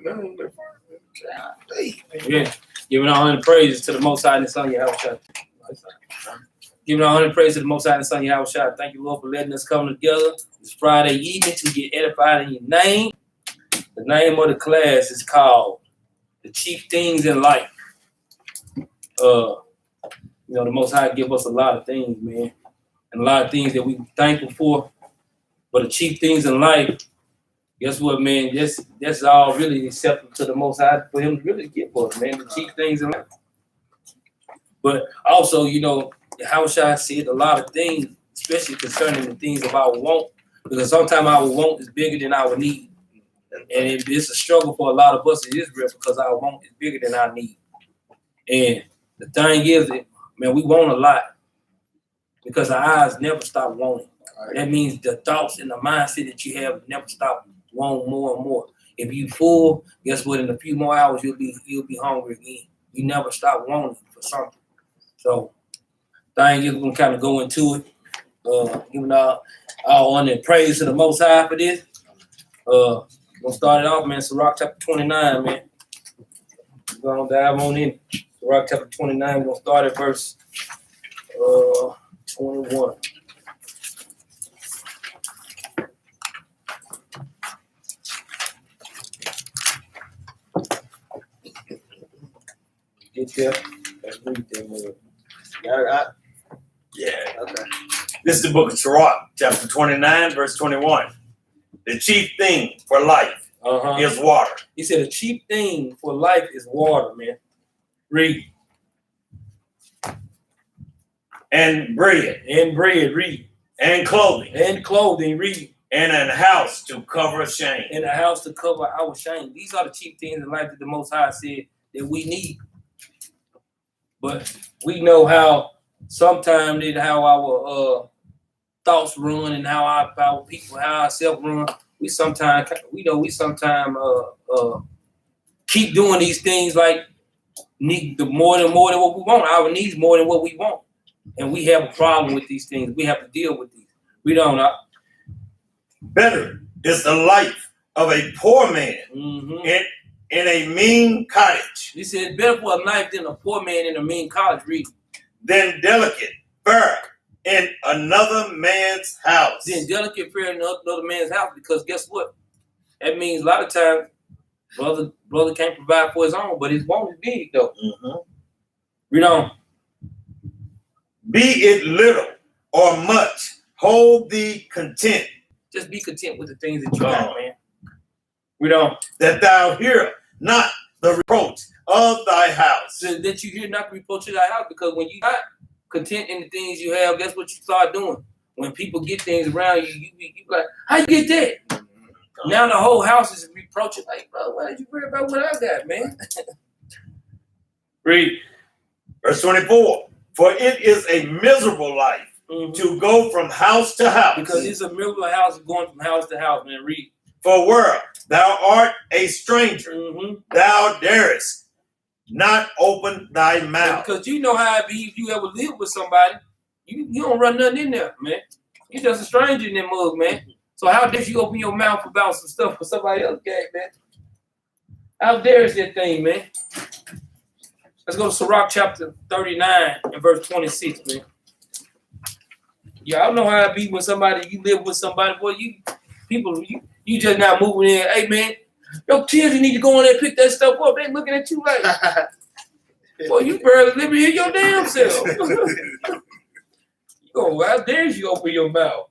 Yeah. Giving all honor and praises to the Most High and the Son, Yahweh. Giving all honor and praise to the Most High and the Son, Yahweh. Thank you, Lord, for letting us come together this Friday evening to get edified in your name. The name of the class is called The Chief Things in Life. The Most High give us a lot of things, man, and a lot of things that we're thankful for. But the chief things in life, guess what, man? That's all really acceptable to the Most High for Him to really give us, man. The chief things in life. But also, Yahushua said a lot of things, especially concerning the things of our want, because sometimes our want is bigger than our need. And it's a struggle for a lot of us in Israel because our want is bigger than our need. And the thing is, man, we want a lot because our eyes never stop wanting. That means the thoughts and the mindset that you have never stop wanting more and more. If you full, guess what? In a few more hours, you'll be hungry again. You never stop wanting for something. So, thing is, we're gonna kind of go into it, giving all honor and praise to the Most High for this. We're gonna start it off, man. Sirach chapter 29, man. We're gonna dive on in. Sirach chapter 29. We're gonna start at verse 21. Get there. Let's read that. Yeah. Okay. This is the book of Sirach, chapter 29, verse 21. The chief thing for life is water. He said the chief thing for life is water, man. Read. And bread. Read. And clothing. Read. And a house to cover shame. And a house to cover our shame. These are the chief things in life that the Most High said that we need. But we know how sometimes how our thoughts run and how our people, how ourselves run. We sometimes keep doing these things like need the more than what we want. Our needs more than what we want, and we have a problem with these things. We have to deal with these. We don't. Better is the life of a poor man in a mean cottage. He said, better for a life than a poor man in a mean cottage. Read. Than delicate fare in another man's house. Then delicate fare in another man's house, because guess what? That means a lot of times brother can't provide for his own, but his want is big though. Read on. Be it little or much, hold thee content. Just be content with the things that you got, man. Read on. That thou hear not the reproach of thy house. So that you hear not the reproach of thy house, because when you not content in the things you have, guess what you start doing? When people get things around you, you be like, how you get that? Now the whole house is reproaching, like, bro, why did you worry about what I got, man? Read. Verse 24. For it is a miserable life to go from house to house. Because it's a miserable house going from house to house, man. Read. For where thou art a stranger, thou darest not open thy mouth. Because you know how it be if you ever live with somebody, you don't run nothing in there, man. You just a stranger in that mug, man. So how dare you open your mouth about some stuff for somebody else, man? How dare is that thing, man? Let's go to Sirach chapter 39 and verse 26, man. Yeah, I don't know how it be when you live with somebody, boy, you just not moving in. Hey, man, your kids need to go in there and pick that stuff up. They looking at you like, boy, you barely living here your damn self. How dare you open your mouth?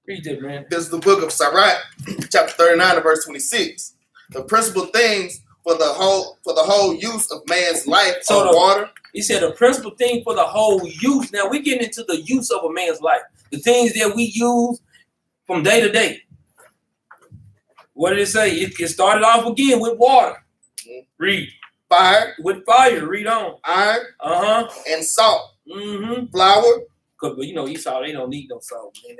Read that, man. This is the book of Sirach, chapter 39 and verse 26. The principal things for the whole use of man's life are water. He said the principal thing for the whole use. Now we're getting into the use of a man's life. The things that we use from day to day. What did it say? It started off again with water. Read. Fire. With fire. Read on. Iron. And salt. Flour. But Esau, they don't need no salt, man.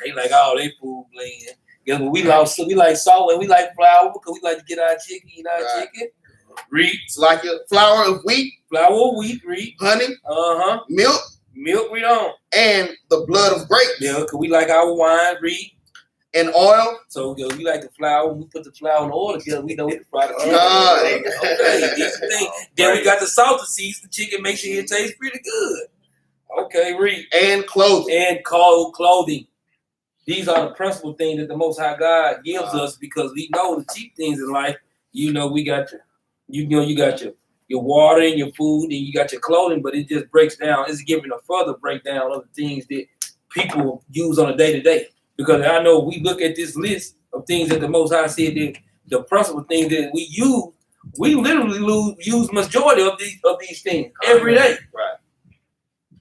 They like all they food bland. Yeah, but we like salt and we like flour because we like to get our chicken, eat our chicken. Read. It's like a flour of wheat. Read. Honey. Milk, read on. And the blood of grapes. Yeah, because we like our wine. Read. and oil. So you like the flour? When we put the flour and the oil together, we know we can fry the chicken. God. Okay, these the thing. Then we got the salt to season the chicken, make sure it tastes pretty good. Okay, read. And clothing. And clothing. These are the principal things that the Most High God gives us because we know the cheap things in life. You know, we got you got your water and your food, and you got your clothing, but it just breaks down. It's giving a further breakdown of the things that people use on a day-to-day. Because I know we look at this list of things that the Most High said that the principal things that we use, we literally use majority of these things every day. Right.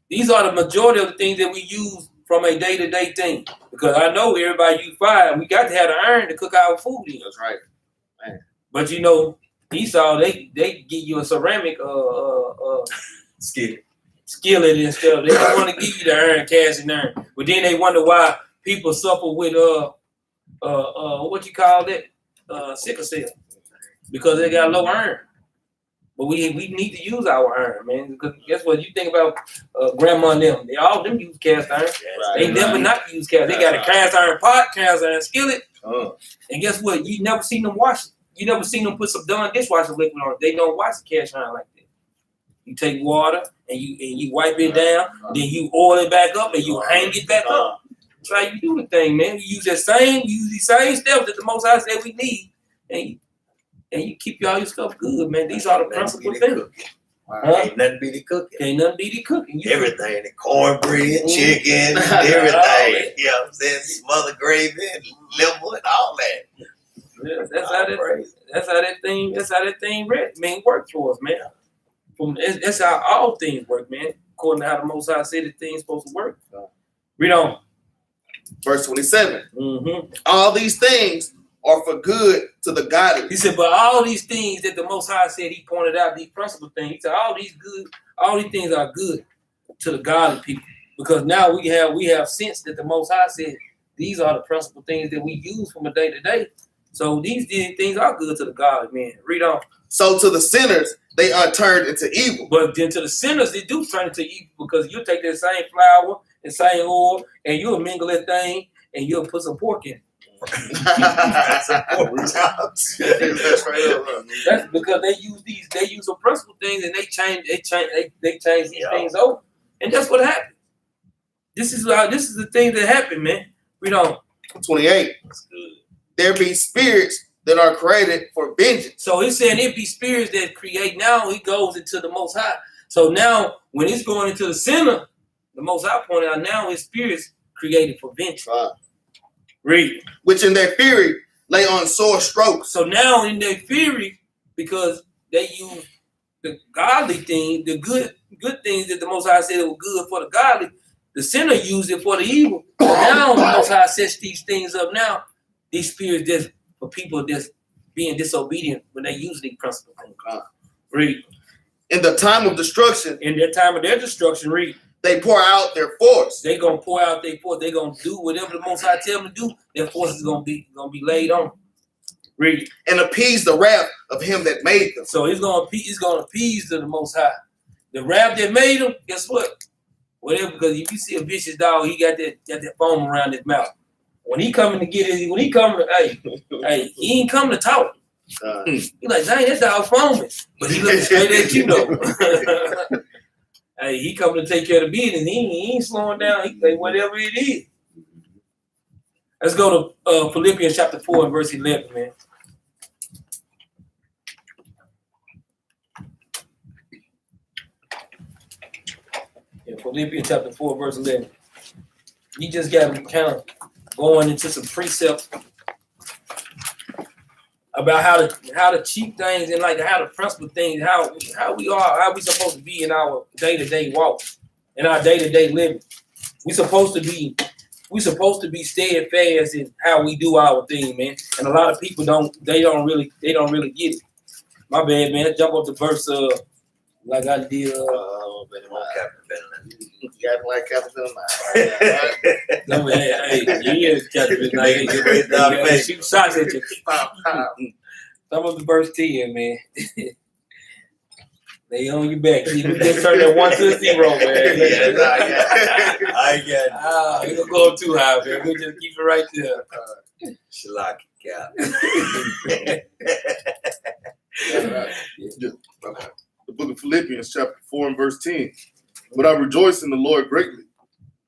These are the majority of the things that we use from a day-to-day thing. Because I know everybody use fire, and we got to have the iron to cook our food in. That's right. Man. But you know, Esau, they give you a ceramic skillet and stuff. They don't want to give you the iron, cast and iron. But then they wonder why people suffer with what you call that? Sickle cell. Because they got low iron. But we need to use our iron, man. Because guess what? You think about grandma and them. They all them use cast iron. Right, they never not use cast. They got a cast iron pot, cast iron skillet. And guess what? You never seen them wash it. You never seen them put some Dawn dishwasher liquid on it. They don't wash the cast iron like that. You take water and you wipe it down, then you oil it back up and you hang it back up. That's how you do the thing, man. You use these same steps that the Most High said we need, and you keep all your stuff good, man. These are the principal things. Ain't nothing beat the cooking. Ain't nothing beat the cooking. Everything, the cornbread, chicken, everything. You know what I'm saying? Smothered gravy and liver and all that. Yeah, that's how that thing works for us, man. That's how all things work, man. According to how the Most High said that things supposed to work. Read on. Verse 27. Mm-hmm. All these things are for good to the godly. He said, but all these things that the Most High said, he pointed out these principal things. He said, all these things are good to the godly people. Because now we have sense that the Most High said these are the principal things that we use from a day to day. So these things are good to the godly, man. Read on. So to the sinners, they are turned into evil. But then to the sinners, they do turn into evil because you take that same flour and same oil and you'll mingle that thing and you'll put some pork in it. That's because they use some principal things and they change these things over. And that's what happened. This is the thing that happened, man. Read on. 28. There be spirits that are created for vengeance. So he's saying it be spirits that create. Now he goes into the Most High. So now when he's going into the sinner, the Most High pointed out now his spirits created for vengeance. Read. Which in their fury lay on sore strokes. So now in their fury, because they use the godly thing, the good things that the Most High said were good for the godly, the sinner used it for the evil. So now the Most High sets these things up now. These spirits just for people just being disobedient when they use these principles. Read. In the time of destruction. In their time of their destruction, read. They pour out their force. They're gonna pour out their force. They're gonna do whatever the Most High tell them to do. Their force is gonna be laid on. Read. And appease the wrath of him that made them. So he's gonna appease to the Most High. The wrath that made him, guess what? Whatever, because if you see a vicious dog, he got that foam around his mouth. When he coming to get it, he ain't coming to talk. He like, dang, that dog foaming. But he looking straight at you though. Hey, he coming to take care of the business. He ain't slowing down. He like, whatever it is. Let's go to Philippians chapter 4 and verse 11, man. Yeah, Philippians chapter 4 verse 11. You just got to kind of going into some precepts about how to cheat things and like how the principal things, how we supposed to be in our day-to-day walk, in our day-to-day living. We supposed to be steadfast in how we do our thing, man. And a lot of people don't really get it. My bad, man. Let's jump up to verse like I did You got like Capt right? no, hey, Capt, shoot shots at you. Some of the verse 10, man. They on your back. See, we just turn that 1 to 0, man. I get it. We don't go too high, man. We just keep it right there. Shalaki, Capt. The book of Philippians, chapter 4 and verse 10. But I rejoice in the Lord greatly,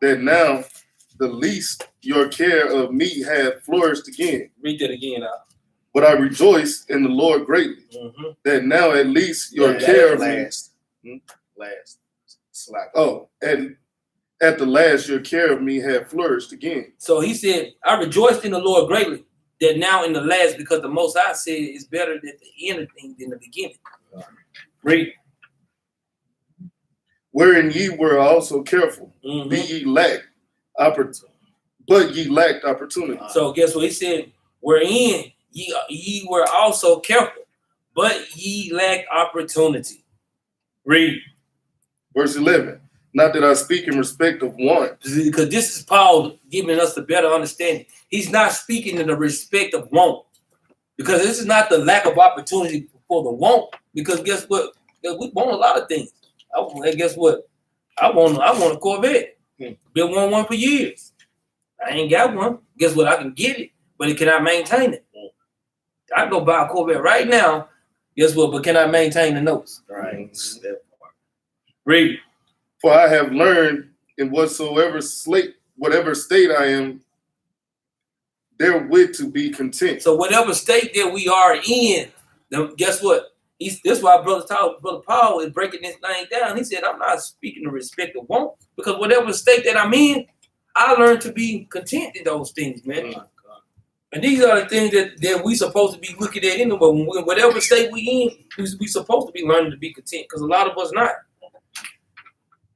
that now the least your care of me hath flourished again. Read that again out. But I rejoice in the Lord greatly, that now at least your care of me. Last. Slack. Oh, and at the last your care of me hath flourished again. So he said, I rejoiced in the Lord greatly, that now in the last, because the Most High said it's better at the end of things than the beginning. Read. Wherein ye were also careful, be ye lacked opportunity, but ye lacked opportunity. So guess what he said? Wherein ye were also careful, but ye lacked opportunity. Read. Verse 11. Not that I speak in respect of one. Because this is Paul giving us the better understanding. He's not speaking in the respect of want. Because this is not the lack of opportunity for the want. Because guess what? We want a lot of things. Guess what? I want a Corvette. Been wanting one for years. I ain't got one. Guess what? I can get it, but can I maintain it? I can go buy a Corvette right now. Guess what? But can I maintain the notes? Right. Read. For I have learned in whatever state I am, therewith to be content. So whatever state that we are in, then guess what? That's why Brother Paul is breaking this thing down. He said, I'm not speaking in respect of want, because whatever state that I'm in, I learned to be content in those things, man. And these are the things that we supposed to be looking at anyway. Whatever state we in, we supposed to be learning to be content, because a lot of us not.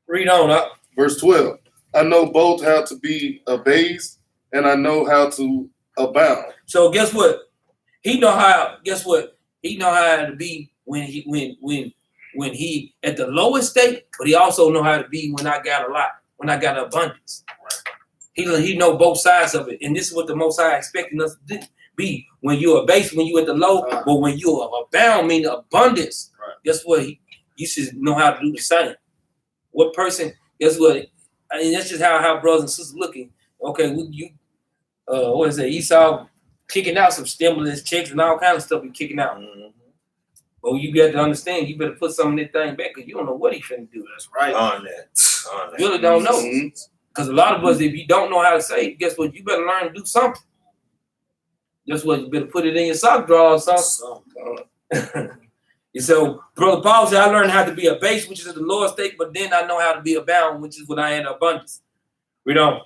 Read on up. Verse 12. I know both how to be abased and I know how to abound. So guess what? He know how. Guess what? He know how to be when he at the lowest state, but he also know how to be when I got a lot, when I got abundance. He know both sides of it, and this is what the Most High expecting us to be. When you're abased, when you at the low, but when you abound, meaning abundance. Guess what? You should know how to do the same. What person? Guess what? I mean, that's just how brothers and sisters looking. Okay, what is it? Esau kicking out some stimulus checks and all kind of stuff. He kicking out. But you got to understand, you better put some of that thing back because you don't know what he finna do. That's right. On that. You really don't know. Because a lot of us, if you don't know how to save, guess what? You better learn to do something. Guess what? You better put it in your sock drawer or something. And so, Brother Paul said, I learned how to be a base, which is the Lord's state, but then I know how to be abound, which is when I had abundance. Read on.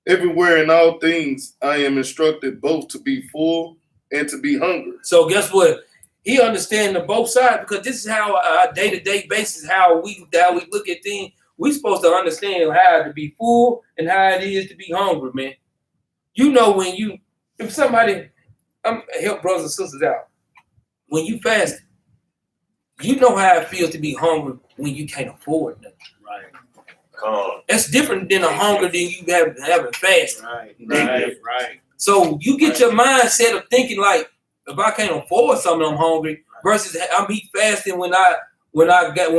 Everywhere in all things, I am instructed both to be full and to be hungry. So guess what? He understands the both sides, because this is how our day-to-day basis, how we look at things. We're supposed to understand how to be full and how it is to be hungry, man. You know if somebody, help brothers and sisters out. When you fast, you know how it feels to be hungry when you can't afford nothing. Right. Come on. That's different than a hunger than you having fast. Right. So you get your mindset of thinking like, if I can't afford something, I'm hungry, versus I'm eat fasting when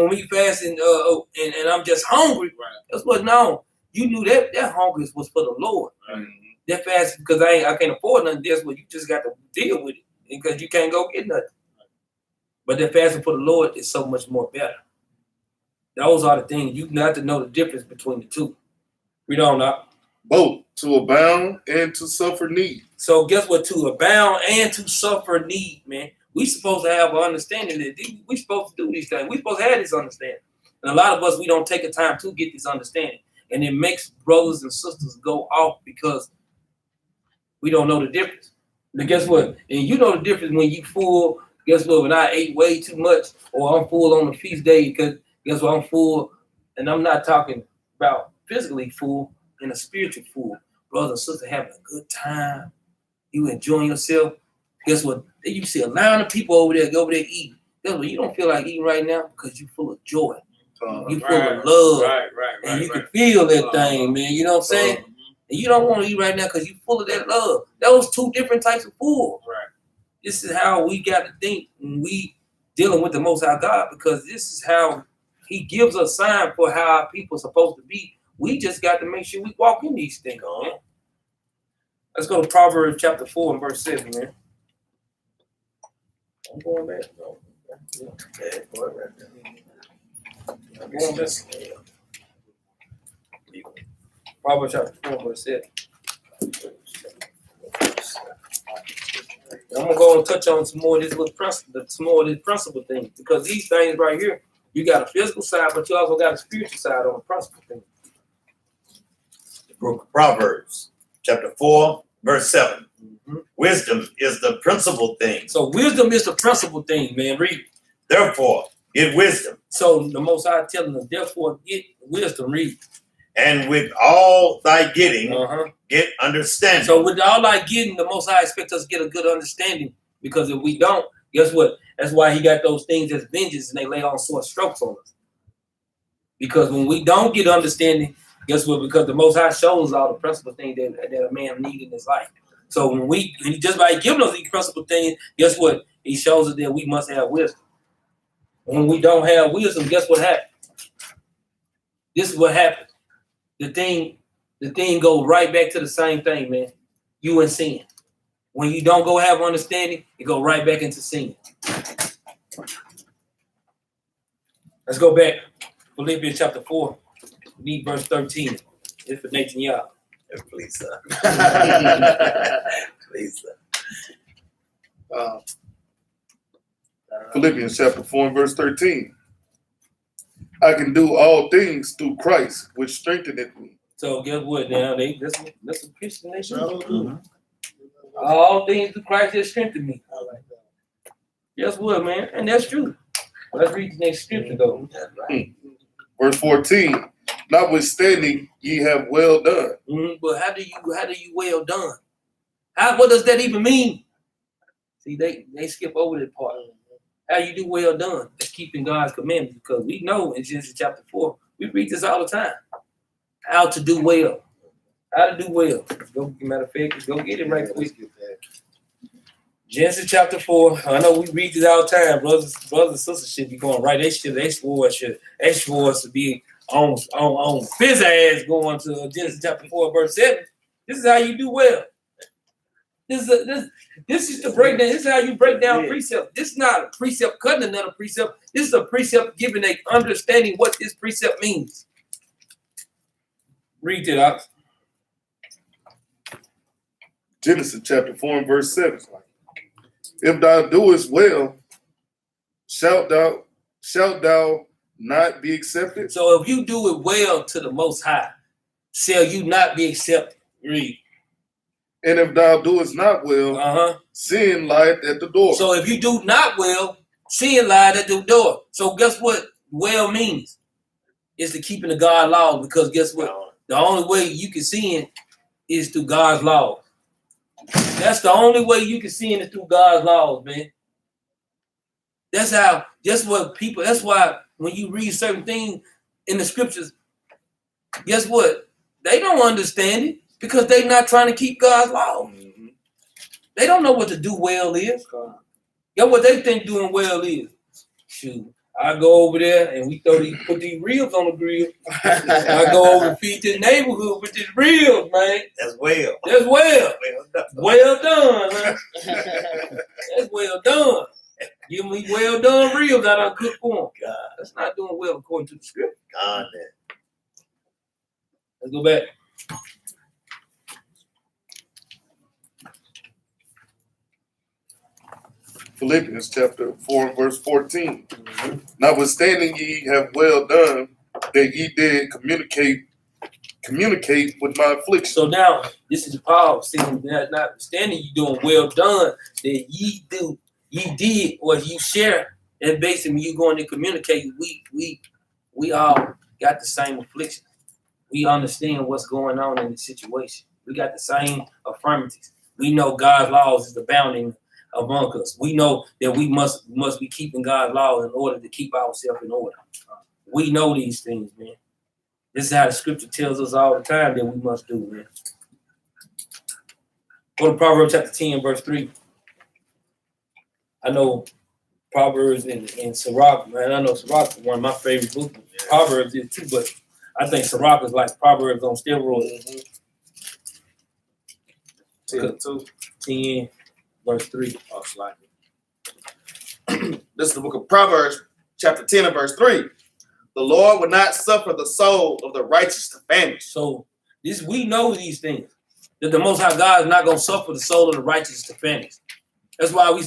we fasting and I'm just hungry. Right. That's what you knew that hunger was for the Lord. Right. That fast because I can't afford nothing. That's what you just got to deal with it because you can't go get nothing. But that fasting for the Lord is so much more better. Those are the things you got to know the difference between the two. Read on up. Both to abound and to suffer need. So guess what? To abound and to suffer need, man. We supposed to have an understanding that we supposed to do these things. We supposed to have this understanding. And a lot of us, we don't take the time to get this understanding. And it makes brothers and sisters go off because we don't know the difference. But guess what? And you know the difference when you full. Guess what? When I ate way too much or I'm full on the feast day, because guess what? I'm full. And I'm not talking about physically full and a spiritual full. Brothers and sisters having a good time. You enjoying yourself. Guess what? You see a line of people over there eating. Guess what? You don't feel like eating right now because you're full of joy. You're full of love. Right. And you can feel that thing, man. You know what I'm saying? And you don't want to eat right now because you're full of that love. Those two different types of food. Right. This is how we got to think when we dealing with the Most High God, because this is how He gives us sign for how our people are supposed to be. We just got to make sure we walk in these things, man. Let's go to Proverbs chapter 4 and verse 7, man. I'm going back. No. Yeah, boy, right there. I'm going back. Proverbs chapter 4 verse 7. I'm gonna go and touch on some more of this principle thing, because these things right here, you got a physical side, but you also got a spiritual side on the principle thing. The book of Proverbs, chapter 4, verse 7. Mm-hmm. Wisdom is the principal thing. So wisdom is the principal thing, man. Read. Therefore, get wisdom. So the Most High telling us, therefore, get wisdom. Read. And with all thy getting, Uh-huh. get understanding. So with all I getting, the Most High expect us to get a good understanding. Because if we don't, guess what? That's why he got those things as vengeance, and they lay on sore strokes on us. Because when we don't get understanding, guess what? Because the Most High shows all the principal things that a man needs in his life. So when just by giving us these principal things, guess what? He shows us that we must have wisdom. When we don't have wisdom, guess what happens? This is what happens. The thing goes right back to the same thing, man. You in sin. When you don't go have understanding, it go right back into sin. Let's go back. Philippians chapter 4. We need verse 13. It's for Benaniyah. Please, sir. Please, sir. Philippians chapter 4 and verse 13. I can do all things through Christ, which strengtheneth me. So guess what now? That's a Christian nation. All things through Christ that strengthen me. I like that. Guess what, man? And that's true. Let's read the next scripture though. Verse 14. Notwithstanding, ye have well done. But how do you well done? What does that even mean? See, they skip over that part. How you do well done? That's keeping God's commandments, because we know in Genesis chapter 4, we read this all the time. How to do well. How to do well. Matter of fact, go get it right quick. Genesis chapter 4. I know we read this all the time. Brothers and sisters should be going right. They swore us to be on his ass going to Genesis chapter 4, verse 7. This is how you do well. This is the breakdown. This is how you break down precept. This is not a precept cutting another precept. This is a precept giving a understanding what this precept means. Read it out. Genesis chapter 4 and verse 7. If thou doest well, shalt thou not be accepted? So if you do it well to the Most High, shall you not be accepted? Read. And if thou doest not well, sin lieth at the door. So if you do not well, sin lieth at the door. So guess what well means? It's the keeping of God's law, because guess what? The only way you can sin is through God's law. That's the only way you can sin is through God's laws, man. That's why when you read certain things in the scriptures, guess what? They don't understand it because they're not trying to keep God's law. They don't know what to do well is. Guess what they think doing well is? Shoot, I go over there and we put these ribs on the grill. I go over and feed the neighborhood with these ribs, man. That's well. That's well. Well done. Well done, man. That's well done. Give me well done ribs that I cook for them. God, that's not doing well according to the script. God, let's go back. Philippians chapter 4 and verse 14. Notwithstanding ye have well done, that ye did communicate with my affliction. So now, this is Paul saying that notwithstanding you doing well done, that ye did or you share, and basically you going to communicate. We all got the same affliction. We understand what's going on in the situation. We got the same affirmatives. We know God's laws is abounding among us. We know that we must be keeping God's law in order to keep ourselves in order. We know these things, man. This is how the scripture tells us all the time that we must do, man. Go to Proverbs chapter 10, verse 3. I know Proverbs and Sirach, man. I know Sirach is one of my favorite books. Proverbs is too, but I think Sirach is like Proverbs on steroids. 10:2. 10, verse 3. Oh, slightly. This is the book of Proverbs, chapter 10 and verse 3. The Lord will not suffer the soul of the righteous to famish. So we know these things. That the Most High God is not going to suffer the soul of the righteous to famish. That's why we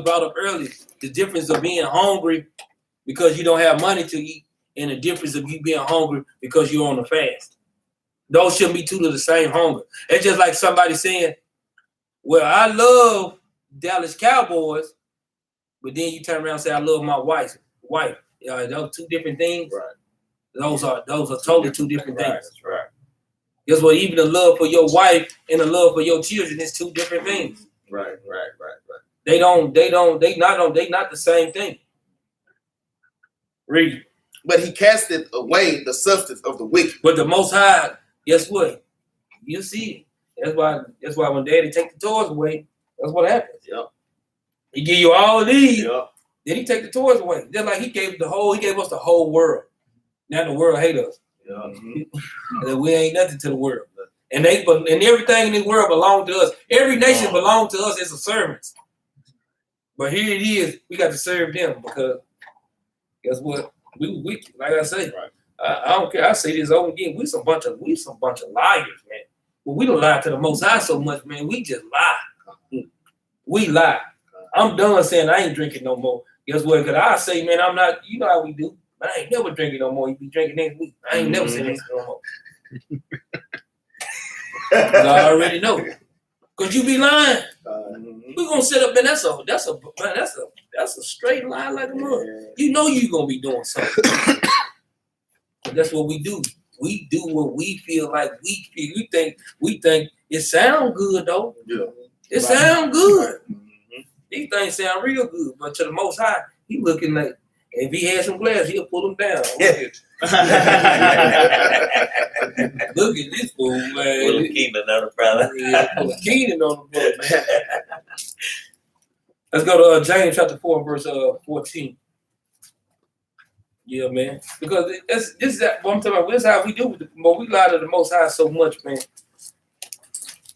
brought up earlier the difference of being hungry because you don't have money to eat, and the difference of you being hungry because you're on a fast. Those shouldn't be two to the same hunger. It's just like somebody saying, well, I love Dallas Cowboys, but then you turn around and say, I love my wife. Those two different things. Right. Those are totally two different things. That's right. Guess what? Even the love for your wife and the love for your children is two different things. Right. They not the same thing. Read. But he casteth away the substance of the wicked. But the Most High, guess what? You see it. That's why when Daddy take the toys away, that's what happens. Yep. He give you all of these, Yep. then he take the toys away. Just like he gave us the whole world. Now the world hate us. Yep. And we ain't nothing to the world. And everything in this world belongs to us. Every nation belongs to us as a servants. But here it is, we got to serve them because guess what? We wicked, like I say. Right. I don't care. I say this over again. We some bunch of liars, man. Well, we don't lie to the Most High so much, man. We just lie. We lie. I'm done saying I ain't drinking no more. Guess what? Because I say, man, I'm not. You know how we do. But I ain't never drinking no more. You be drinking next week. I ain't never saying this no more. 'Cause I already know. Cause you be lying. We gonna sit up and that's a straight lie like a mug. You know you gonna be doing something. That's what we do. We do what we feel like we feel. We think it sound good though. Yeah. It sound good. These things sound real good, but to the Most High, he looking like if he had some glass, he'll pull them down. Look at this fool, man. Little Keenan on the brother. Pull a Keenan on the brother, man. Let's go to James chapter 4, verse 14. Yeah, man. Because this is what I'm talking about. This is how we do with we lie to the Most High so much, man.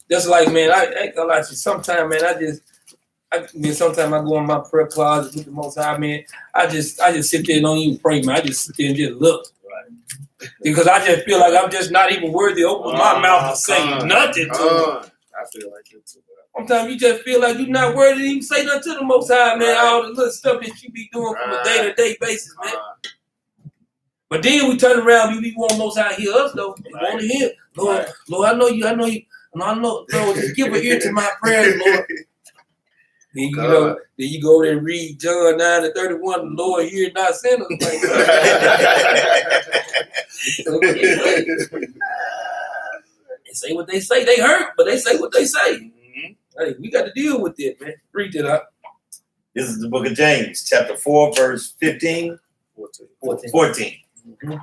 That's like, man, I ain't gonna lie to you. Sometimes, man, sometimes I go in my prayer closet with the Most High, man. I just sit there and don't even pray, man. I just sit there and just look. Right. Because I just feel like I'm just not even worthy to open my mouth to say nothing to him. I feel like it too. Sometimes you just feel like you're not worthy to even say nothing to the Most High, man. Right. All the little stuff that you be doing from a day-to-day basis, man. But then we turn around, we want Most High to hear us, though. We want to hear, Lord, Lord, I know you. Lord, just give an ear to my prayers, Lord. Then you go there and read John 9:31. The Lord hear not sinners. Like, they say what they say. They hurt, but they say what they say. Mm-hmm. Hey, we got to deal with it, man. Read it up. This is the book of James, chapter 4, verse 15. 14. Mm-hmm.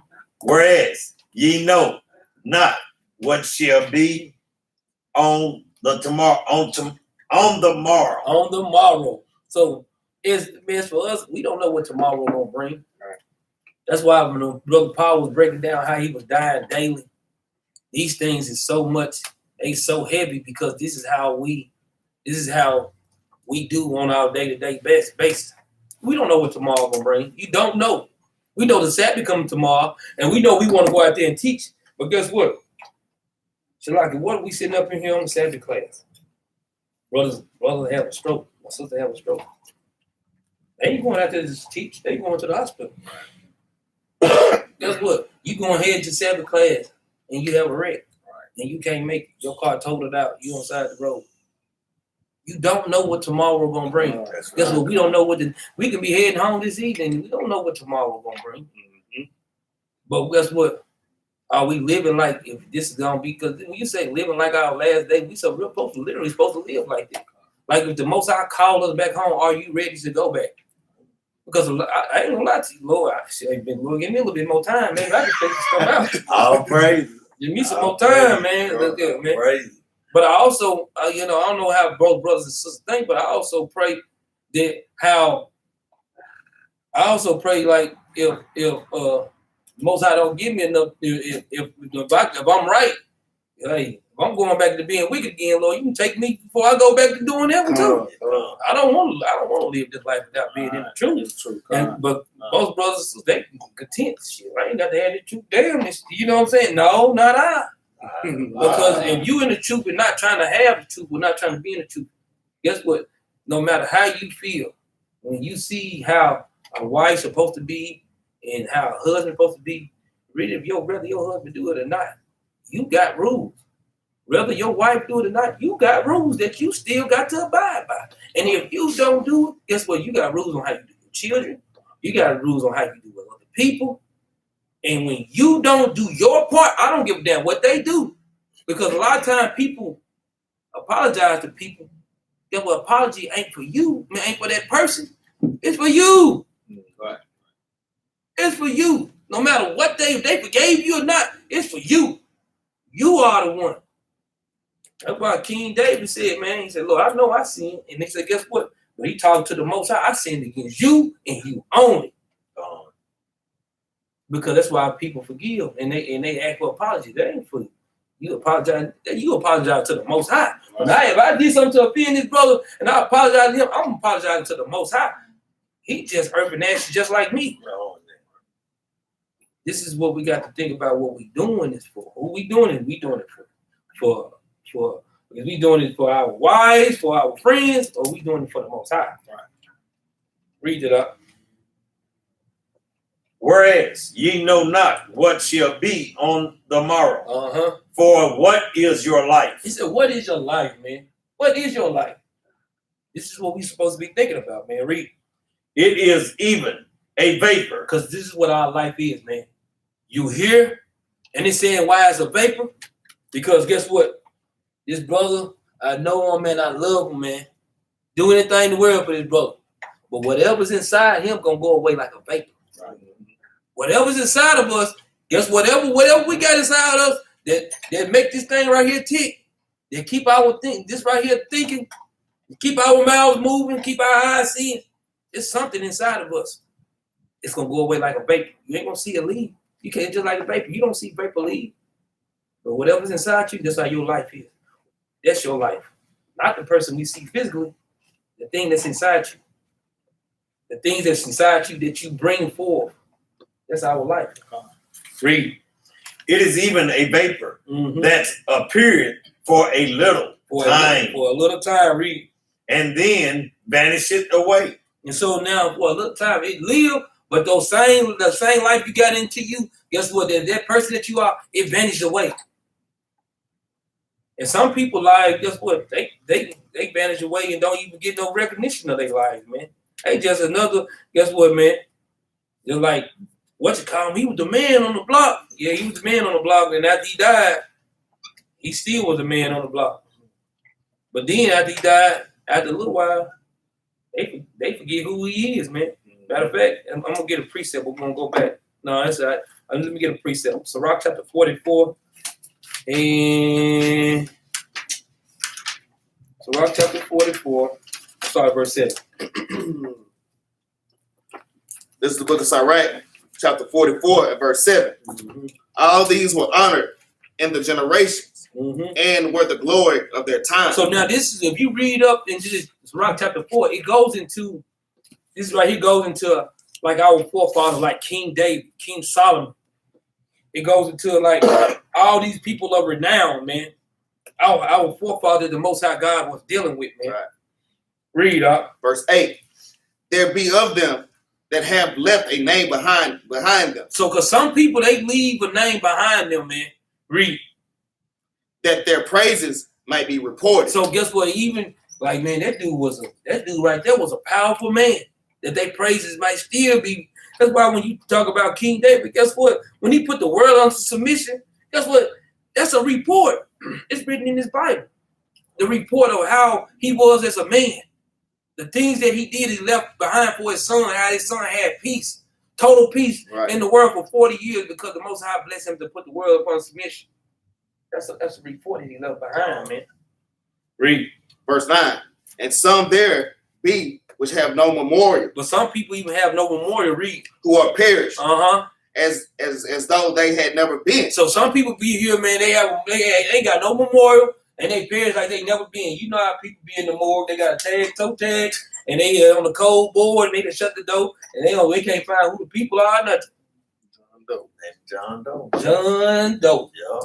Whereas ye know not what shall be on the morrow. So it's for us, we don't know what tomorrow gonna bring. Right. That's why when Brother Paul was breaking down how he was dying daily, these things is so much, they so heavy because this is how we do on our day-to-day basis. We don't know what tomorrow gonna bring. You don't know. We know the Sabbath coming tomorrow, and we know we want to go out there and teach. But guess what? Shalaki, what are we sitting up in here on the Sabbath class? Brothers have a stroke. My sister have a stroke. They ain't going out there to teach. They going to the hospital. Guess what? You going ahead to Sabbath class, and you have a wreck, and you can't make it. Your car totaled out. You on the side of the road. You don't know what tomorrow gonna bring. Guess what? We don't know we can be heading home this evening. We don't know what tomorrow gonna bring. Mm-hmm. But guess what? Are we living like if this is gonna be? Because when you say living like our last day, we literally supposed to live like that. Like if the Most High called us back home, are you ready to go back? Because I ain't gonna lie to you, Lord. Give me a little bit more time, man. I can take this stuff out. All praise. Give me some more time, man. Look at man. Praise. But I also, I don't know how both brothers and sisters think, but I also pray like if Most High don't give me enough, if I'm right, Hey, if I'm going back to being wicked again, Lord, you can take me before I go back to doing that one too. I don't want to live this life without being in the truth. But most brothers, they content. Shit, I ain't got to have the truth. Damn, you know what I'm saying? No, not I. Because if you in the truth and not trying to have the truth, we're not trying to be in the truth. Guess what? No matter how you feel, when you see how a wife's supposed to be and how a husband's supposed to be, really, if whether your husband do it or not, you got rules. Whether your wife do it or not, you got rules that you still got to abide by. And if you don't do it, guess what? You got rules on how you do with children. You got rules on how you do with other people. And when you don't do your part, I don't give a damn what they do. Because a lot of times people apologize to people. That well, apology ain't for you, man, ain't for that person. It's for you. Right. It's for you. No matter what they forgave you or not, it's for you. You are the one. That's why King David said, man, he said, Lord, I know I sinned. And they said, guess what? When he talking to the Most High, I sinned against you and you only. Because that's why people forgive and they ask for apology. That ain't for you. You apologize to the Most High. Right. Now, if I did something to offend this brother and I apologize to him, I'm apologizing to the Most High. He just earth and ashes just like me. This is what we got to think about what we doing this for. Who we doing it? We doing it for is we doing it for our wives, for our friends, or we doing it for the Most High? Right. Read it up. Whereas ye know not what shall be on the morrow. Uh-huh. For what is your life? He said, what is your life, man? What is your life? This is what we're supposed to be thinking about, man. Read. It is even a vapor. Because this is what our life is, man. You hear? And it's saying why it's a vapor? Because guess what? This brother, I know him, man. I love him, man. Do anything in the world for this brother. But whatever's inside him gonna go away like a vapor. Right. Whatever's inside of us, guess whatever we got inside of us that make this thing right here tick, that keep our this right here thinking, keep our mouths moving, keep our eyes seeing. It's something inside of us. It's gonna go away like a vapor. You ain't gonna see it leave. You can't just like a vapor. You don't see vapor leave. But whatever's inside you, that's how your life is. That's your life. Not the person we see physically, the thing that's inside you. The things that's inside you that you bring forth. That's our life. Read. It is even a vapor that's appeared for a little time. For a little time, read. And then vanisheth away. And so now for a little time it live, but the same life you got into you, guess what? That person that you are, it vanished away. And some people life, guess what? They vanish away and don't even get no recognition of their lives, man. Hey, just another, guess what, man? They're like, what you call him? He was the man on the block. Yeah, he was the man on the block, and after he died, he still was the man on the block. But then after he died, after a little while, they forget who he is, man. Matter of fact, I'm gonna get a precept. We're gonna go back. No, that's all right. Let me get a precept. So Sirach chapter 44 and Sirach chapter 44. Sorry, verse 7. This is the book of Sirach, chapter 44 and verse 7. All these were honored in the generations and were the glory of their time. So now this is, if you read up into this Sirach chapter 4, it goes into, this is right here goes into like our forefathers, like King David, King Solomon. It goes into like all these people of renown, man. Our forefathers, the Most High God was dealing with, man. Right. Read up. Verse 8. There be of them that have left a name behind them. So, because some people, they leave a name behind them, man. Read. That their praises might be reported. So, guess what? Even, like, man, that dude right there was a powerful man. That their praises might still be. That's why when you talk about King David, guess what? When he put the world under submission, guess what? That's a report. It's written in his Bible. The report of how he was as a man. The things that he did, he left behind for his son, how his son had peace, total peace in the world for 40 years because the Most High blessed him to put the world upon submission. That's a report that he left behind, man. Read. Verse 9. And some there be which have no memorial. But some people even have no memorial. Read. Who are perished. Uh-huh. as though they had never been. So some people be here, man. They ain't got no memorial, and they parents like they never been. You know how people be in the morgue? They got a toe tag, and they on the cold board, and they just shut the door, and they can't find who the people are. Nothing. John Doe. John Doe. Yeah.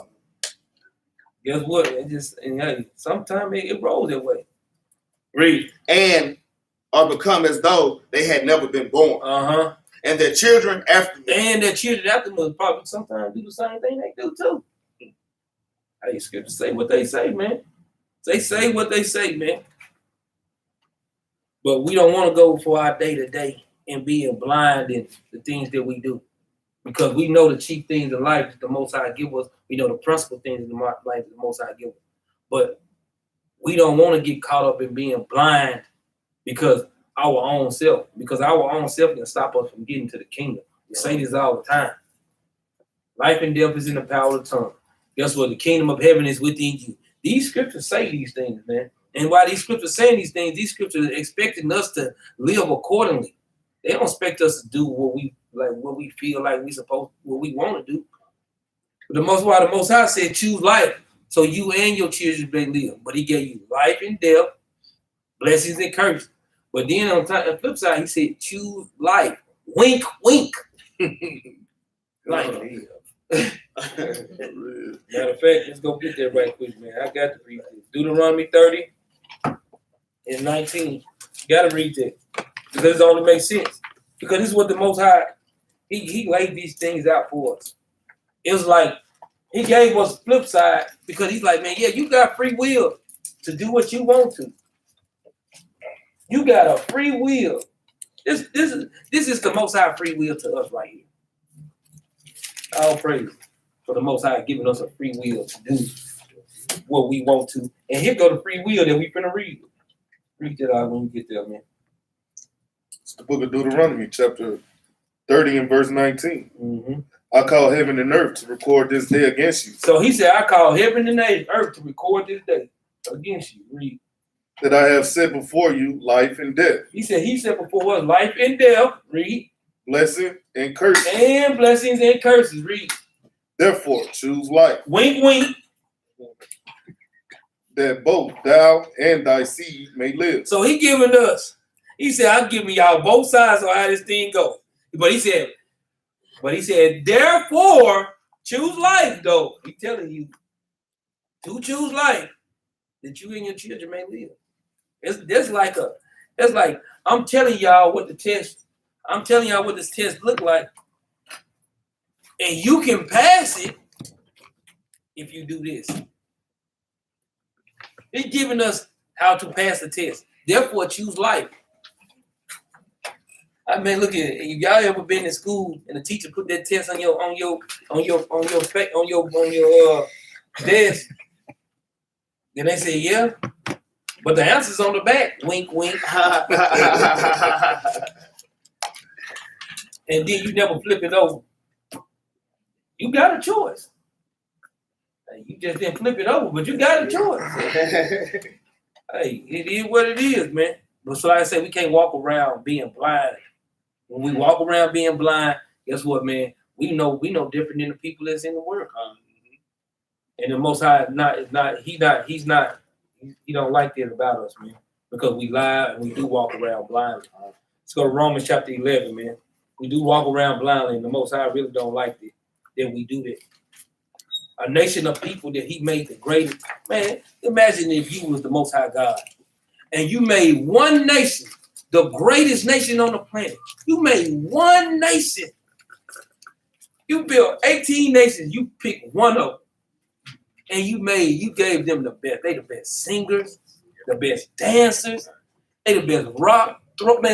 Guess what? Hey, sometimes it rolls that way. Read. And are become as though they had never been born. Uh-huh. And their children after them. And their children after them probably sometimes do the same thing they do too. Hey, scriptures say what they say, man. They say what they say, man. But we don't want to go for our day-to-day and being blind in the things that we do. Because we know the chief things in life that the Most High give us. We know the principal things in life that the Most High give us. But we don't want to get caught up in being blind because our own self can stop us from getting to the kingdom. We say this all the time. Life and death is in the power of the tongue. Guess what? The kingdom of heaven is within you. These scriptures say these things, man. And while these scriptures saying these things, these scriptures are expecting us to live accordingly. They don't expect us to do what we feel like we supposed, what we want to do. But the Most High said, choose life, so you and your children may live. But He gave you life and death, blessings and curses. But then on the flip side, He said, choose life. Wink, wink. Life. Matter of fact, let's go get that right quick, man. I got to read this. Deuteronomy 30 and 19. You got to read that. Because it only makes sense. Because this is what the Most High, He laid these things out for us. It was like, He gave us the flip side because He's like, man, yeah, you got free will to do what you want to. You got a free will. This is the Most High free will to us right here. All praise for the Most High giving us a free will to do what we want to. And here go the free will that we finna read. Read that out when we get there, man. It's the book of Deuteronomy, chapter 30 and verse 19. Mm-hmm. I call heaven and earth to record this day against you. So He said, I call heaven and earth to record this day against you. Read. That I have set before you life and death. He said before us life and death. Read. Blessing and curse. And blessings and curses. Read. Therefore, choose life, Wink, wink. that both thou and thy seed may live. So He giving us. He said, I'm giving y'all both sides on how this thing goes. But he said, therefore, choose life, though. He's telling you to choose life that you and your children may live. It's like I'm telling y'all what this test look like. And you can pass it if you do this. He's giving us how to pass the test. Therefore, choose life. I mean, look at it. If y'all ever been in school and the teacher put that test on your desk, then they say, yeah, but the answer's on the back. Wink, wink. And then you never flip it over. You got a choice. You just didn't flip it over, but you got a choice. Hey, it is what it is, man. But so like I said, we can't walk around being blind. When we walk around being blind, guess what, man? We know different than the people that's in the world. And the Most High he don't like that about us, man. Because we lie and we do walk around blindly. Let's go to Romans chapter 11, man. We do walk around blindly, and the Most High really don't like that we do that. A nation of people that He made the greatest. Man, imagine if you was the Most High God and you made one nation, the greatest nation on the planet. You made one nation. You built 18 nations. You picked one of them. And you gave them the best. They the best singers, the best dancers, they the best rock. Look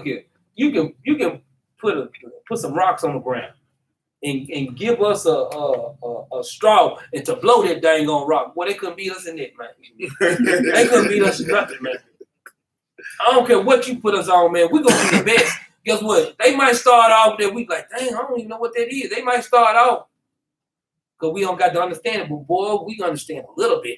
here. You can put some rocks on the ground and give us a straw and to blow that dang on rock. Boy, they couldn't beat us in that, man. They couldn't beat us in nothing, man. I don't care what you put us on, man. We're gonna be the best. Guess what? They might start off that week like, dang, I don't even know what that is. They might start off because we don't got to understand it, but boy, we understand a little bit.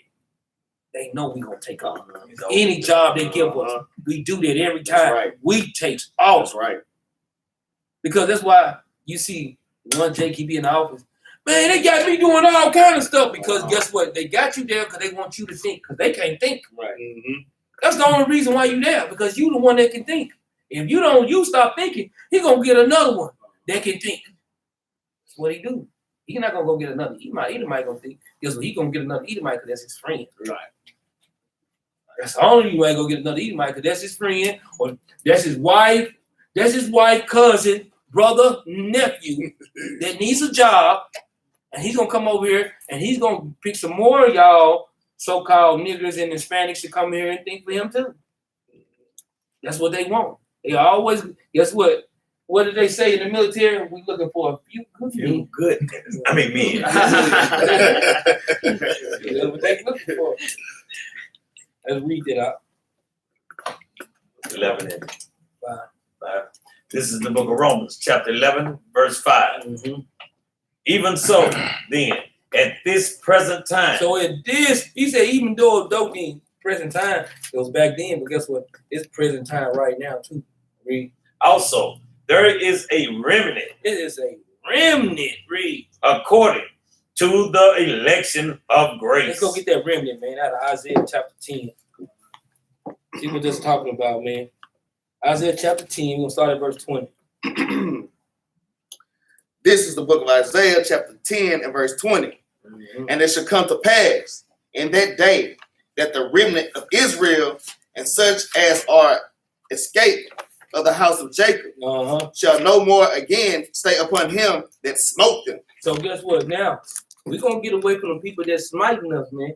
They know we gonna take off. Any job they give us, we do that every time. Right. We take off. That's right. Because that's why You see one Jake, he be in the office. Man, they got me doing all kind of stuff because guess what? They got you there because they want you to think because they can't think. Right. That's the only reason why you there because you the one that can think. If you stop thinking, he gonna get another one that can think. That's what he do. He not gonna go get another Edomite gonna think. Guess what? He gonna get another Edomite because that's his friend. Right. That's the only reason why he gonna get another Edomite because that's his friend or that's his wife. That's his wife, cousin, brother, nephew that needs a job. And he's gonna come over here and he's gonna pick some more of y'all so-called niggers and Hispanics to come here and think for him too. That's what they want. They always, guess what? What did they say in the military? We looking for a few good men. Good. I mean, men. That's what they looking for. Let's read that out. 11 and 5. 5. This is the book of Romans, chapter 11, verse 5. Mm-hmm. Even so, then, at this present time. So in this, he said, even though in present time, it was back then, but guess what? It's present time right now too. Read. Also, there is a remnant. It is a remnant. Read. According to the election of grace. Let's go get that remnant, man, out of Isaiah chapter 10. See what this is talking about, man. Isaiah chapter 10, we're going to start at verse 20. This is the book of Isaiah, chapter 10 and verse 20. Mm-hmm. And it shall come to pass in that day that the remnant of Israel and such as are escaped of the house of Jacob shall no more again stay upon him that smote them. So guess what? Now, we're going to get away from the people that's smiting us, man.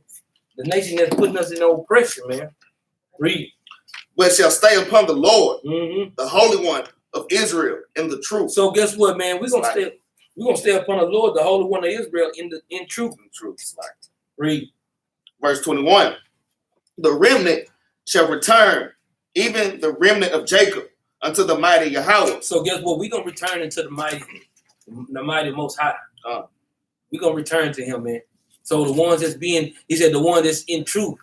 The nation that's putting us in oppression, man. Read. But shall stay upon the Lord, Mm-hmm. the Holy One of Israel, in the truth. So guess what, man? We're gonna stay upon the Lord, the Holy One of Israel, in truth. Read. Verse 21. The remnant shall return, even the remnant of Jacob, unto the mighty Yahweh. So guess what? We're gonna return into the mighty Most High. We're gonna return to Him, man. So the ones that's he said the one that's in truth,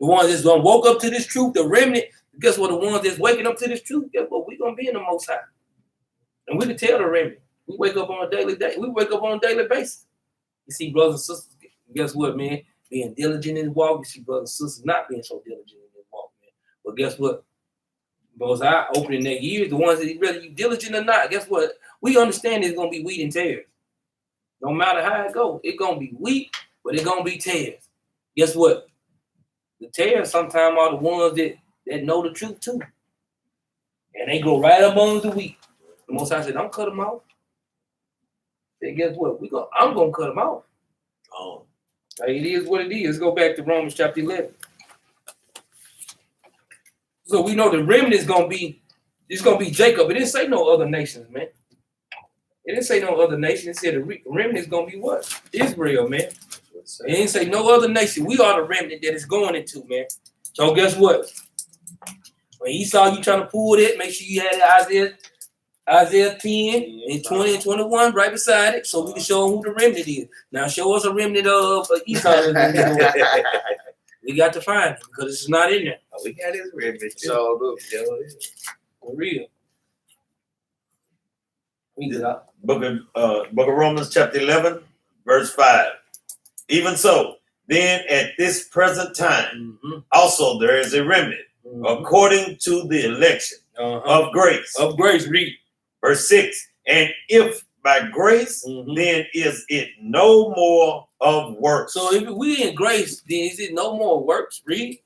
the ones that's gonna woke up to this truth, the remnant. Guess what? The ones that's waking up to this truth, guess what? We're gonna be in the Most High, and we can tell the remnant. We wake up on a daily basis. You see, brothers and sisters. Guess what, man? Being diligent in the walk. You see, brothers and sisters not being so diligent in the walk, man. But guess what? Most High opening their ears. The ones that whether you diligent or not. Guess what? We understand it's gonna be wheat and tares. No matter how it goes, it's gonna be wheat, but it's gonna be tares. Guess what? The tares sometimes are the ones that know the truth too. And they go right among the wheat. The Most High said, don't cut them off. Said, guess what? I'm gonna cut them off. It is what it is. Let's go back to Romans chapter 11. So we know the remnant is gonna be Jacob. It didn't say no other nations, man. It didn't say no other nation. It said the remnant is gonna be what? Israel, man. It didn't say no other nation. We are the remnant that is going into, man. So guess what? When he saw you trying to pull that, make sure you had Isaiah 10 and 20 and 21 right beside it, so we can show him who the remnant is. Now show us a remnant of Esau. We got to find it because it's not in there. We got his remnant. So, For real. Read it out. Book of Romans, chapter 11, verse 5. Even so, then at this present time, also there is a remnant, according to the election of grace. Of grace, read. Verse 6. And if by grace, then is it no more of works. So if we in grace, then is it no more works? Read.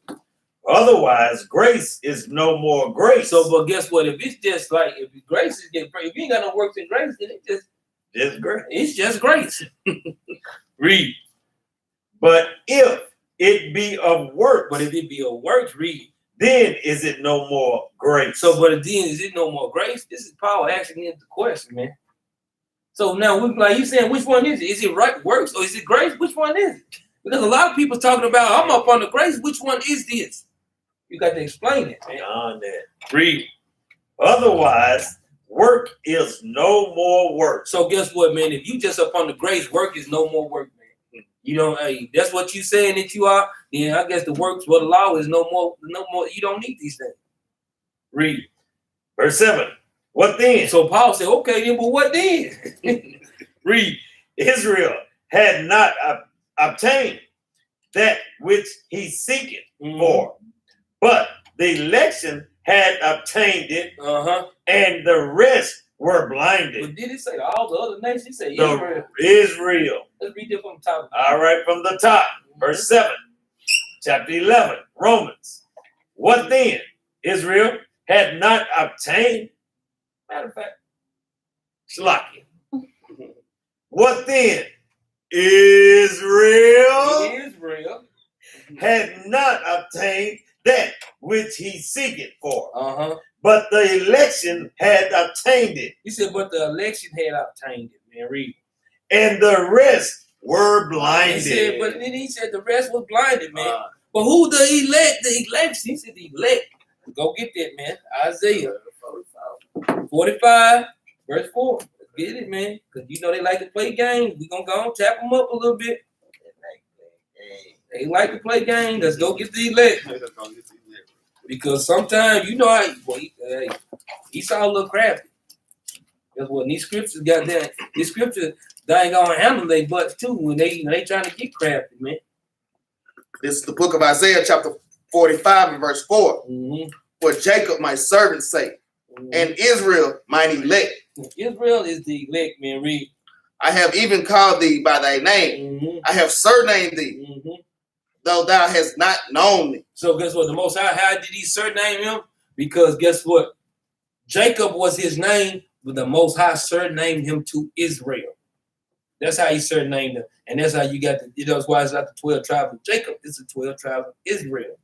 Otherwise, grace is no more grace. So, but guess what? If it's just like if grace is getting, if you ain't got no works in grace, then just grace. It's just grace. Read. But if it be of works, But if it be of works, read. then is it no more grace. So, but then is it no more grace? This is Paul asking him the question, man. So now we like you saying, which one is it? Is it right works or is it grace? Which one is it? Because a lot of people talking about I'm up on the grace. Which one is this? You got to explain it, man. On that. Read. Otherwise, work is no more work. So guess what, man? If you just up on the grace, work is no more work, man. You don't. Hey, that's what you saying that you are. Then I guess the works, what the law is no more. No more. You don't need these things. Read. Verse 7. What then? So Paul said, okay, then, but what then? Read. Israel had not obtained that which he seeketh for, but the election had obtained it, and the rest were blinded. But did it say all the other nations? He said Israel. Israel. Let's read it from the top. All right, from the top. Verse 7, chapter 11, Romans. What then? Israel had not obtained. Matter of fact, Shlaki. What then? Israel had not obtained that which he seeketh for. But the election had obtained it. He said, but the election had obtained it, man. Read. And the rest were blinded. He said, but then he said the rest was blinded, man. But who the elect? The election. He said the elect. Go get that, man. Isaiah 45, verse 4. Let's get it, man. Because you know they like to play games. We're going to go and tap them up a little bit. They like to play games. Let's go get the elect. Because sometimes, you know how he saw a little crafty. That's what these scriptures got there. These scriptures, they ain't gonna handle their butts too when they trying to get crafty, man. This is the book of Isaiah, chapter 45 and verse 4. For Jacob, my servant's sake, and Israel, mine elect. Israel is the elect, man. Read. I have even called thee by thy name. I have surnamed thee, though thou hast not known me. So guess what? The Most High, how did he surname him? Because guess what? Jacob was his name, but the Most High surnamed him to Israel. That's how he surnamed him. And that's how you got the, that's why it's not the 12 tribes of Jacob. It's the 12 tribes of Israel.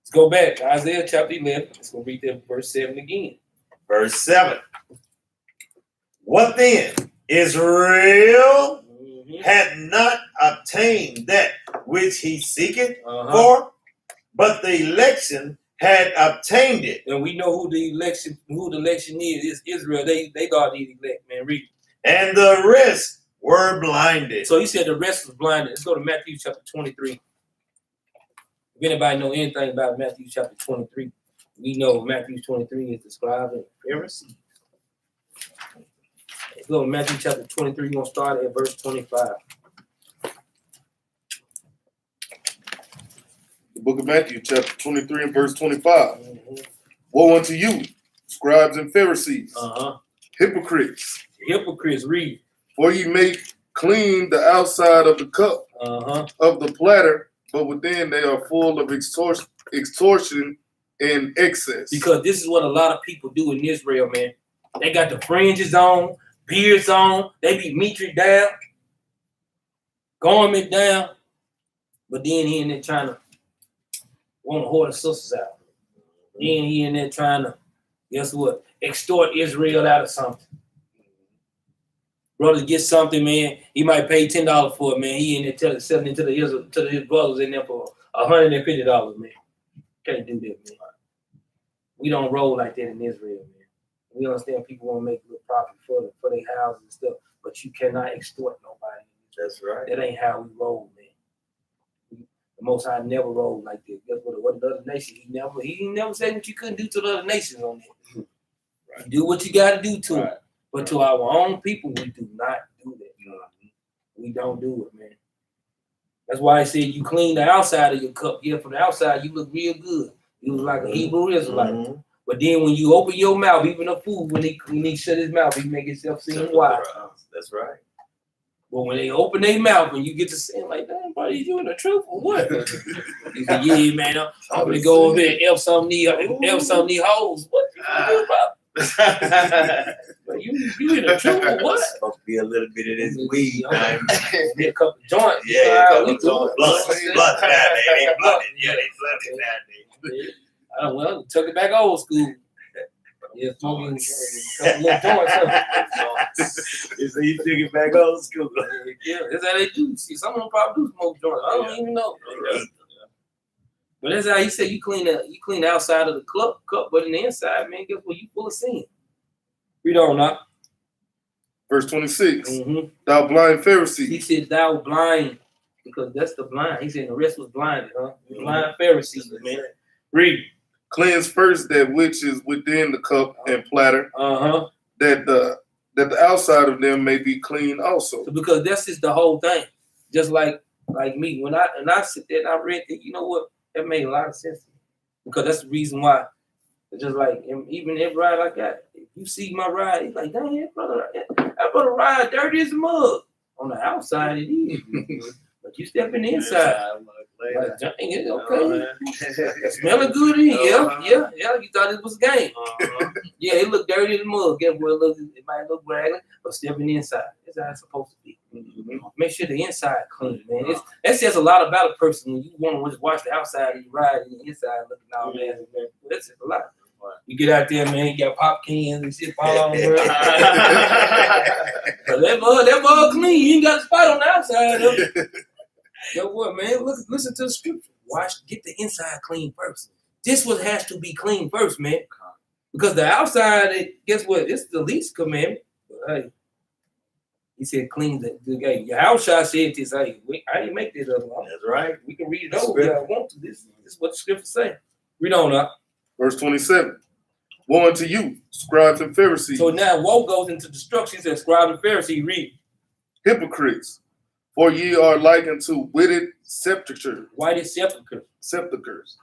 Let's go back to Isaiah chapter 11. Let's go read that verse 7 again. Verse 7. What then? Israel had not obtained that which he seeketh for, but the election had obtained it. And we know who the election is. It's Israel. They are the elect, man. Read. And the rest were blinded. So he said the rest was blinded. Let's go to Matthew chapter 23. If anybody know anything about Matthew chapter 23, we know Matthew 23 is described in Pharisees. Let's go to Matthew chapter 23. We're going to start at verse 25. The book of Matthew, chapter 23 and verse 25. Woe unto you, scribes and Pharisees, hypocrites. Hypocrites, read. For ye make clean the outside of the cup of the platter, but within they are full of extortion and excess. Because this is what a lot of people do in Israel, man. They got the fringes on, beards on, they be mitri down, garment down, but then he in there trying to want to whore the sisters out. Then he in there trying to, guess what, extort Israel out of something. Brother get something, man. He might pay $10 for it, man. He in there selling it to his brothers in there for $150, man. Can't do that, man. We don't roll like that in Israel, man. We understand people want to make a little profit for their houses and stuff, but you cannot extort nobody. That's right. That ain't how we roll, man. The Most High never rolled like that. Guess what the other nation, he never said what you couldn't do to the other nations on that. Right. Do what you got to do to it. But to our own people, we do not do that. We don't do it, man. That's why I said you clean the outside of your cup. Yeah, from the outside, you look real good. You look like a Hebrew Israelite. But then when you open your mouth, even a fool, when he shut his mouth, he make himself seem wise. That's right. But when they open their mouth and you get to saying like, damn, buddy, you doing the truth or what? He said, yeah, man, I'm gonna go over there and F some of these hoes. What you gonna do about it? But you in the truth or what? Supposed to be a little bit of this weed. Be a couple joints. Yeah, a couple joints. Blunt nowadays. They blunted. Yeah, they blunted nowadays. Well, took it back old school. Yeah, smoking a couple little joints. So you took it back old school. Yeah, that's how they do. See, some of them probably do smoke joints. I don't even know. But that's how he said you clean the outside of the cup, but in the inside, man, guess what? You full of sin. Read on now. Verse 26. Thou blind Pharisee. He said, thou blind, because that's the blind. He said the rest was blinded, huh? Blind Pharisees, man. Read. Cleanse first that which is within the cup and platter, that the outside of them may be clean also. So because that's just the whole thing. Just like me, when I sit there and I read that, you know what? That made a lot of sense to me. Because that's the reason why. Just like even every ride I got, if you see my ride, it's like, dang, that brother ride dirty as a mug. On the outside it is. But you step in the inside. Like, dang, it's okay. Smelling good in here. Yeah. You thought it was a game. Yeah, it looked dirty as a mug. Guess what? It might look raggedy, but stepping inside. That's how it's supposed to be. Make sure the inside clean, man. That says a lot about a person when you want to just watch the outside and you ride and the inside looking all nasty. That says a lot. You get out there, man, you got pop cans and shit fall on, bro. that mug clean. You ain't got a spot on the outside of it. Yo, what, man? Listen to the scripture. Get the inside clean first. This one has to be clean first, man. Because the outside, guess what? It's the least commandment. But hey, he said clean the game. Your house shot said this. Hey, I didn't make this other one. That's right. We can read it over if I want to. This is what the scripture say. Read on up. Verse 27. Woe unto you, scribes and Pharisees. So now woe goes into destruction. He says, scribes and Pharisees, read. Hypocrites, for ye are like unto witted sepulchres. Whited sepulchres. Sepulchres.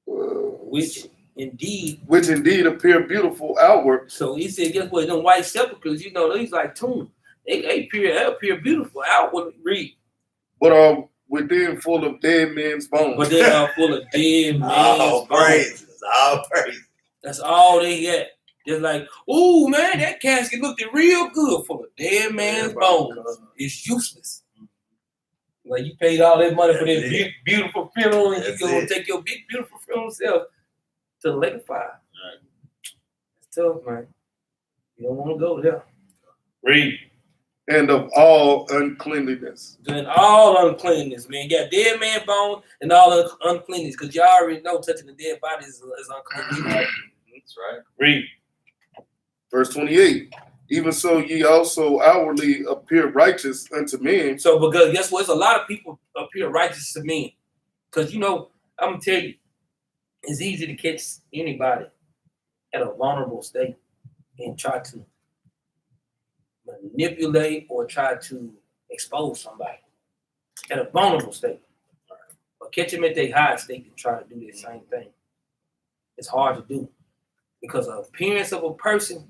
Which indeed appear beautiful outward. So he said, guess what? Them white sepulchres, you know, these like tombs. They appear beautiful outward. Read. But are within full of dead men's bones. But they are full of dead men's All praises. All praises. That's all they got. Just like, ooh, man, that casket looked real good, full of dead man's bones. It's useless. Like you paid all that money for this beautiful funeral, and you go take your big beautiful funeral self to the lake of fire. It's tough, man. You don't want to go there. Read. And of all uncleanliness. Doing all uncleanness, man. You got dead man bones and all uncleanness, because you already know touching the dead body is unclean. That's right. Read. Verse 28. Even so, ye also outwardly appear righteous unto men. So, because guess what? There's a lot of people appear righteous to men. Because, you know, I'm going to tell you, it's easy to catch anybody at a vulnerable state and try to manipulate or try to expose somebody at a vulnerable state. Or catch them at their high state and try to do the same thing. It's hard to do. Because the appearance of a person,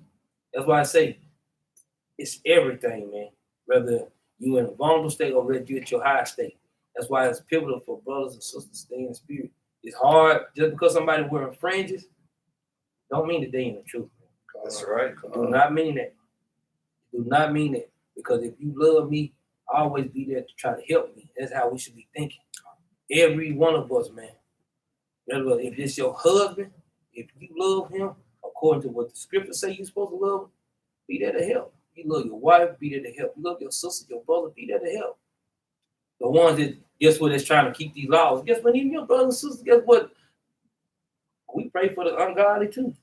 that's why I say, it's everything, man. Whether you're in a vulnerable state or whether you're at your high state. That's why it's pivotal for brothers and sisters to stay in the spirit. It's hard just because somebody wearing fringes, don't mean that they in the truth. That's right. Do not mean that. Do not mean that. Because if you love me, I'll always be there to try to help me. That's how we should be thinking. Every one of us, man. If it's your husband, if you love him, according to what the scriptures say you're supposed to love him, be there to help. You love your wife, be there to help. You love your sister, your brother, be there to help. The ones that, guess what, that's trying to keep these laws. Guess what, even your brothers and sisters, guess what? We pray for the ungodly too.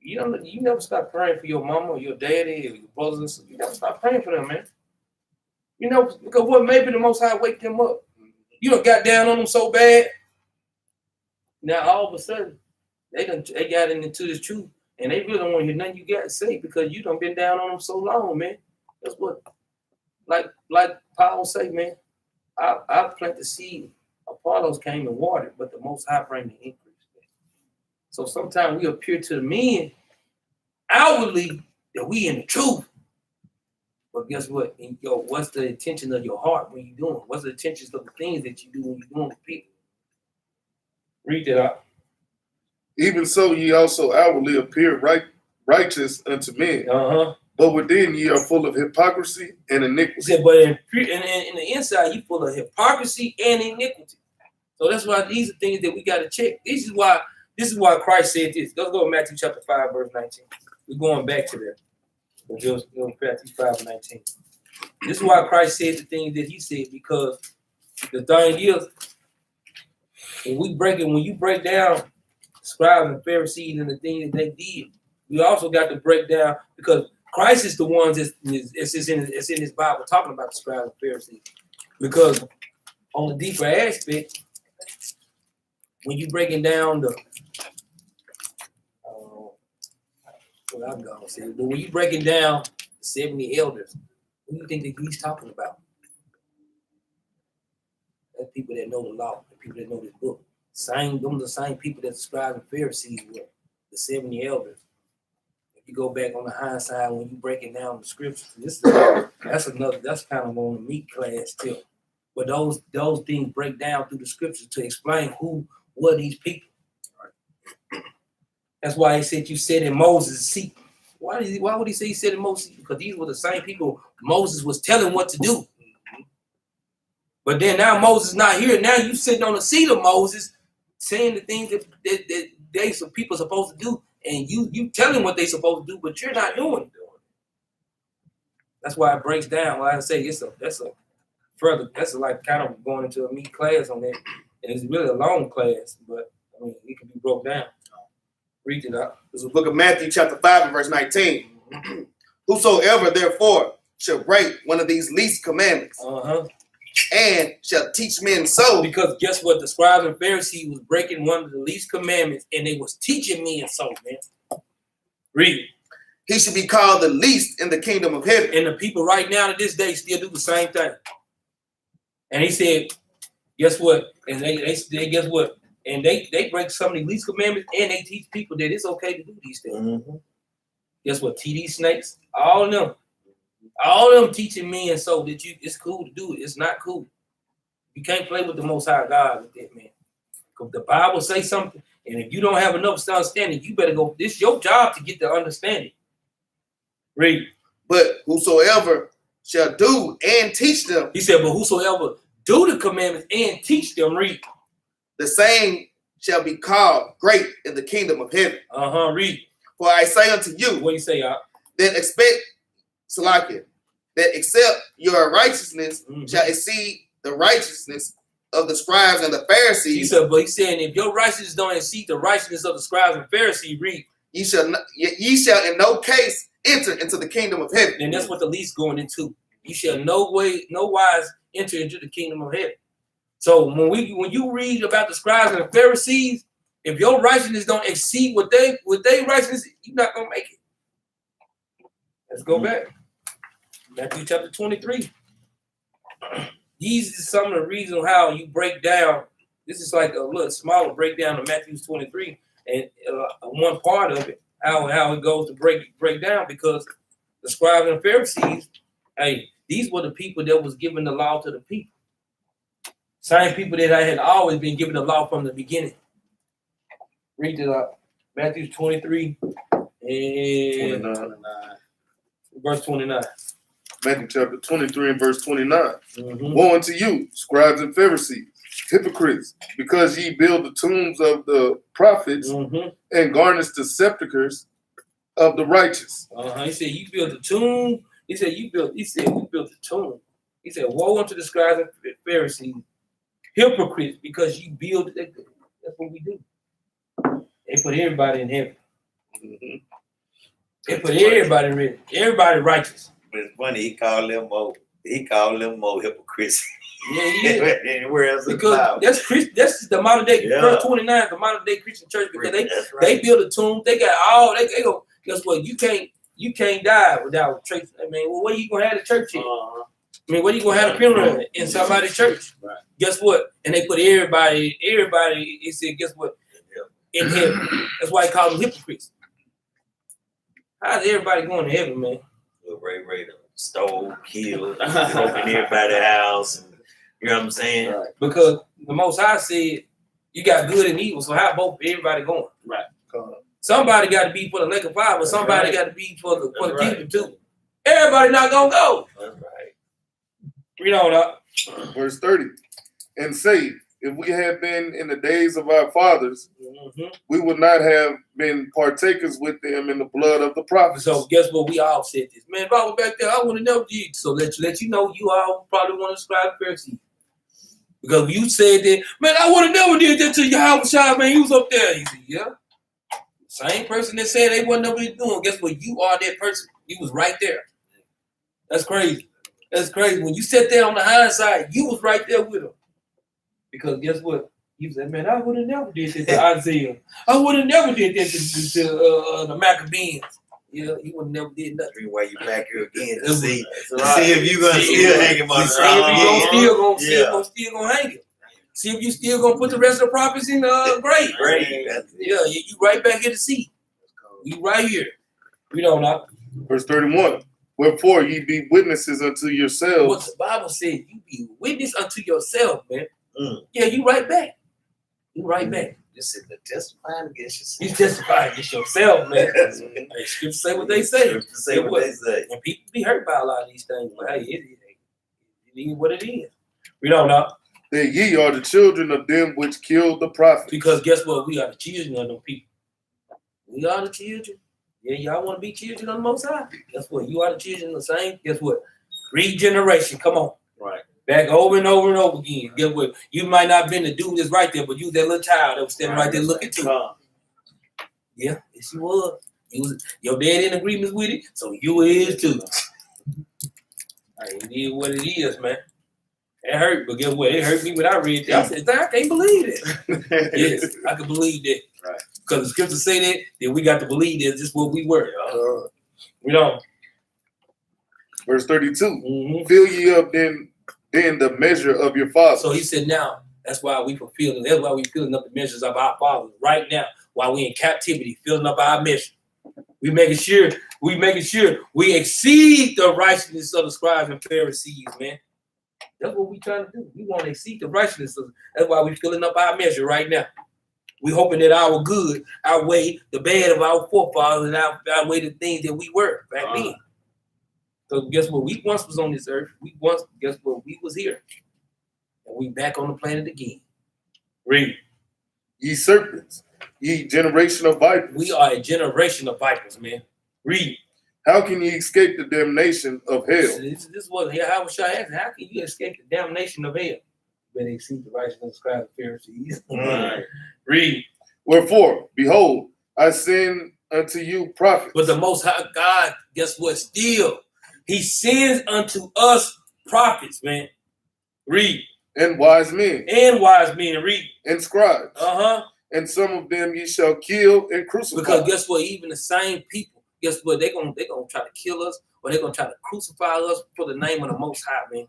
You never stop praying for your mama or your daddy or your brothers and sisters. You never stop praying for them, man. You know, because what, maybe the Most High wake them up. You done got down on them so bad. Now all of a sudden, they got into this truth. And they really don't want to hear nothing you got to say because you done been down on them so long, man. That's what, like Paul say, man, I plant the seed. Apollos came and watered, but the Most High bring the increase. Man. So sometimes we appear to the men outwardly that we in the truth. But guess what? What's the intention of your heart when you're doing? What's the intentions of the things that you do when you're doing with people? Read that out. Even so, ye also outwardly appear righteous unto men. But within ye are full of hypocrisy and iniquity. He said, but in the inside, you full of hypocrisy and iniquity. So that's why these are things that we got to check. This is why Christ said this. Let's go to Matthew chapter 5, verse 19. We're going back to that. Let's go to Matthew 5, 19. This is why Christ said the things that he said, because the thing is, when you break down scribes and Pharisees and the things that they did, we also got to break down, because Christ is the one that's in his Bible talking about the scribes and Pharisees. Because on the deeper aspect, when you breaking down the what I'm gonna say, but when you breaking down the 70 elders, who do you think that he's talking about? That's people that know the law, the people that know this book. Them are the same people that the scribes and Pharisees were, the 70 elders. If you go back on the hindsight when you breaking down the scriptures, that's kind of on the meat class too. But those things break down through the scriptures to explain who were these people. That's why he said you said in Moses' seat. Why would he say he said in Moses' seat? Because these were the same people Moses was telling what to do. But then now Moses not here. Now you sitting on the seat of Moses, saying the things that people are supposed to do, and you telling what they supposed to do, but you're not doing it. That's why it breaks down. Like I say, that's like kind of going into a meat class on that, and it's really a long class, but I mean it can be broke down. Read it up. This is the book of Matthew, chapter 5, and verse 19. Whosoever therefore shall break one of these least commandments, and shall teach men so. Because guess what? The scribes and Pharisees was breaking one of the least commandments, and they was teaching men so, man. Read it. He should be called the least in the kingdom of heaven. And the people right now to this day still do the same thing. And he said, guess what? And they guess what? And they break some of the least commandments, and they teach people that it's okay to do these things. Guess what? TD snakes, all of them teaching men so that it's cool to do it. It's not cool. You can't play with the Most High God with that, man. Because the Bible say something, and if you don't have enough understanding, you better go. This is your job to get the understanding. Read. But whosoever shall do and teach them. He said, but whosoever do the commandments and teach them, read. The same shall be called great in the kingdom of heaven. Read. For I say unto you, what you say, y'all? That except your righteousness shall exceed the righteousness of the scribes and the Pharisees. He said, but he's saying, if your righteousness don't exceed the righteousness of the scribes and Pharisees, read. Ye shall in no case enter into the kingdom of heaven. And that's what the least going into. You shall no wise enter into the kingdom of heaven. So when you read about the scribes and the Pharisees, if your righteousness don't exceed what they righteousness, you're not gonna make it. Let's go back. Matthew chapter 23. These are some of the reasons how you break down. This is like a little smaller breakdown of Matthew 23, and one part of it, how it goes to break down, because the scribes and Pharisees, hey, these were the people that was giving the law to the people. Same people that I had always been given the law from the beginning. Read it up. Matthew 23 and 29. Verse 29. Matthew chapter 23 and verse 29. Woe unto you, scribes and Pharisees, hypocrites, because ye build the tombs of the prophets and garnish the sepulchres of the righteous. He said, you built the tomb. He said, we built the tomb. He said, woe unto the scribes and Pharisees, hypocrites, because you build it. That's what we do. They put everybody in heaven. They put everybody in heaven. Everybody righteous. But it's funny, he called them more hypocrites. Yeah, he is. Anywhere else because that's the modern day, verse 29, the modern day Christian church, because they build a tomb. They got all, they go, guess what? You can't die without church. I mean, well, where you gonna have the church in? I mean, where you gonna have a funeral in somebody's church? Right. Guess what? And they put everybody, he said, guess what? In heaven. That's why he called them hypocrites. How's everybody going to heaven, man? Ray stole, killed, broke in everybody's house. You know what I'm saying? Right. Because the Most High said you got good and evil, so how both everybody going? Right. Somebody got to be for the lake of fire, but somebody got to be for the kingdom too. Everybody not gonna go. That's right. Read on up. Verse 30. And say, if we had been in the days of our fathers, we would not have been partakers with them in the blood of the prophets. So guess what? We all said this. Man, if I was back there, I wouldn't know you. So let you know, you all probably want to subscribe to Pharisees. Because you said that, man, I would have never did that to Yahweh, man. He was up there. He said, yeah. Same person that said they wasn't nobody doing. Guess what? You are that person. You was right there. That's crazy. That's crazy. When you sat there on the hindsight, you was right there with him. Because guess what? He said, man, I would have never did that to Isaiah. I would have never did that to the Maccabees. Yeah, he would have never did nothing. Why you back here again to That's see right. see if you gonna still hang him on the See if you side. still gonna hang it. See if you still gonna put the rest of the prophets in the grave. Great. Yeah, you right back here to see. You right here. We don't know. Verse 31. Wherefore ye be witnesses unto yourselves. What the Bible said, you be witness unto yourself, man. Mm. Yeah, you right back. You right back. Just sitting there testifying against yourself. You testify against yourself, man. Hey, scriptures say what they say. Say what they say. And people be hurt by a lot of these things. But hey, it is what it is. We don't know. That ye are the children of them which killed the prophets. Because guess what? We are the children of them people. We are the children. Yeah, y'all want to be children of the Most High. Guess what? You are the children of the same. Guess what? Regeneration. Come on. Right. Back over and over and over again. Guess what? You might not have been the dude that's right there, but you that little child that was standing right there looking too. Yeah, yes, you was. Your dad in agreement with it, so you is too. It is what it is, man. It hurt, but guess what? It hurt me when I read that. I said, I can't believe it. Yes, I can believe that. Right. Because the scriptures say that, then we got to believe that this is what we were. We don't. Verse 32. Mm-hmm. Fill ye up then the measure of your fathers. So he said, now, that's why we fulfilling. That's why we filling up the measures of our fathers right now, while we in captivity, filling up our measure. We making sure we exceed the righteousness of the scribes and Pharisees, man. That's what we trying to do. We want to exceed the righteousness. That's why we filling up our measure right now. We hoping that our good outweigh the bad of our forefathers and outweigh the things that we were back then. So guess what? We once was on this earth. Guess what? We was here. And we back on the planet again. Read. Ye serpents, ye generation of vipers. We are a generation of vipers, man. Read. How can ye escape the damnation of hell? This was how was I asking. How can you escape the damnation of hell? When they see the righteousness of scribes and Pharisees. Right. Read. Wherefore, behold, I send unto you prophets. But the Most High God, guess what? Still, He sends unto us prophets, man. Read. And wise men. And wise men. Read. And scribes. Uh-huh. And some of them ye shall kill and crucify. Because guess what? Even the same people, guess what? They're gonna try to kill us, or they're gonna try to crucify us for the name of the Most High, man.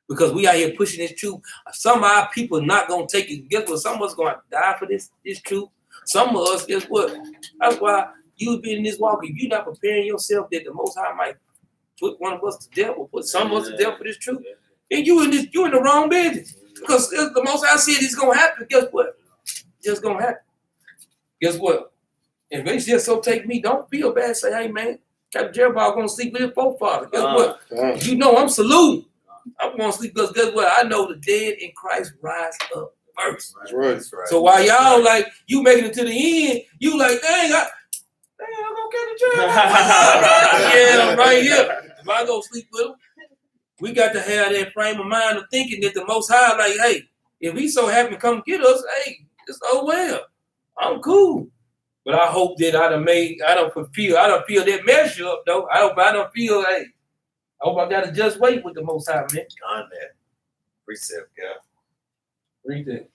Because we out here pushing this truth. Some of our people not gonna take it. Guess what? Some of us gonna die for this truth. Some of us, guess what? That's why you been in this walk. If you're not preparing yourself that the Most High might put one of us to death or put some of us to death for this truth, then you in the wrong business. Because if the Most High said it's gonna happen, guess what? It's just gonna happen. Guess what? If they just so take me, don't feel bad. Say, hey man, Capt Jerubbaal gonna sleep with his forefather. Guess what? You know I'm saluting. I'm gonna sleep because guess what? I know the dead in Christ rise up first. That's right. So while y'all like you making it to the end, you like, dang, I'm gonna catch a Jerubbaal. Yeah, I'm right here. If I go sleep with him, we got to have that frame of mind of thinking that the Most High, like, hey, if he so happy to come get us, hey, it's oh well. I'm cool. But I hope that I don't feel that measure up though. I don't feel like I hope I gotta just wait with the Most High, man. On that precept, yeah. Read that.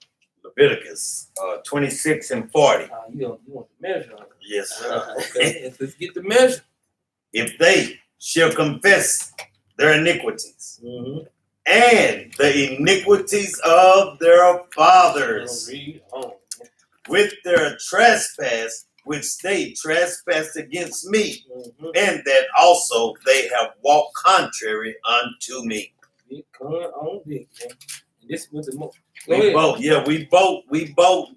Leviticus 26 and 40. You want the measure on it. Yes, sir. Okay, let's get the measure. If they shall confess their iniquities and the iniquities of their fathers with their trespass, which they trespassed against me, and that also they have walked contrary unto me. Big con on big, man. And this was the most. We both,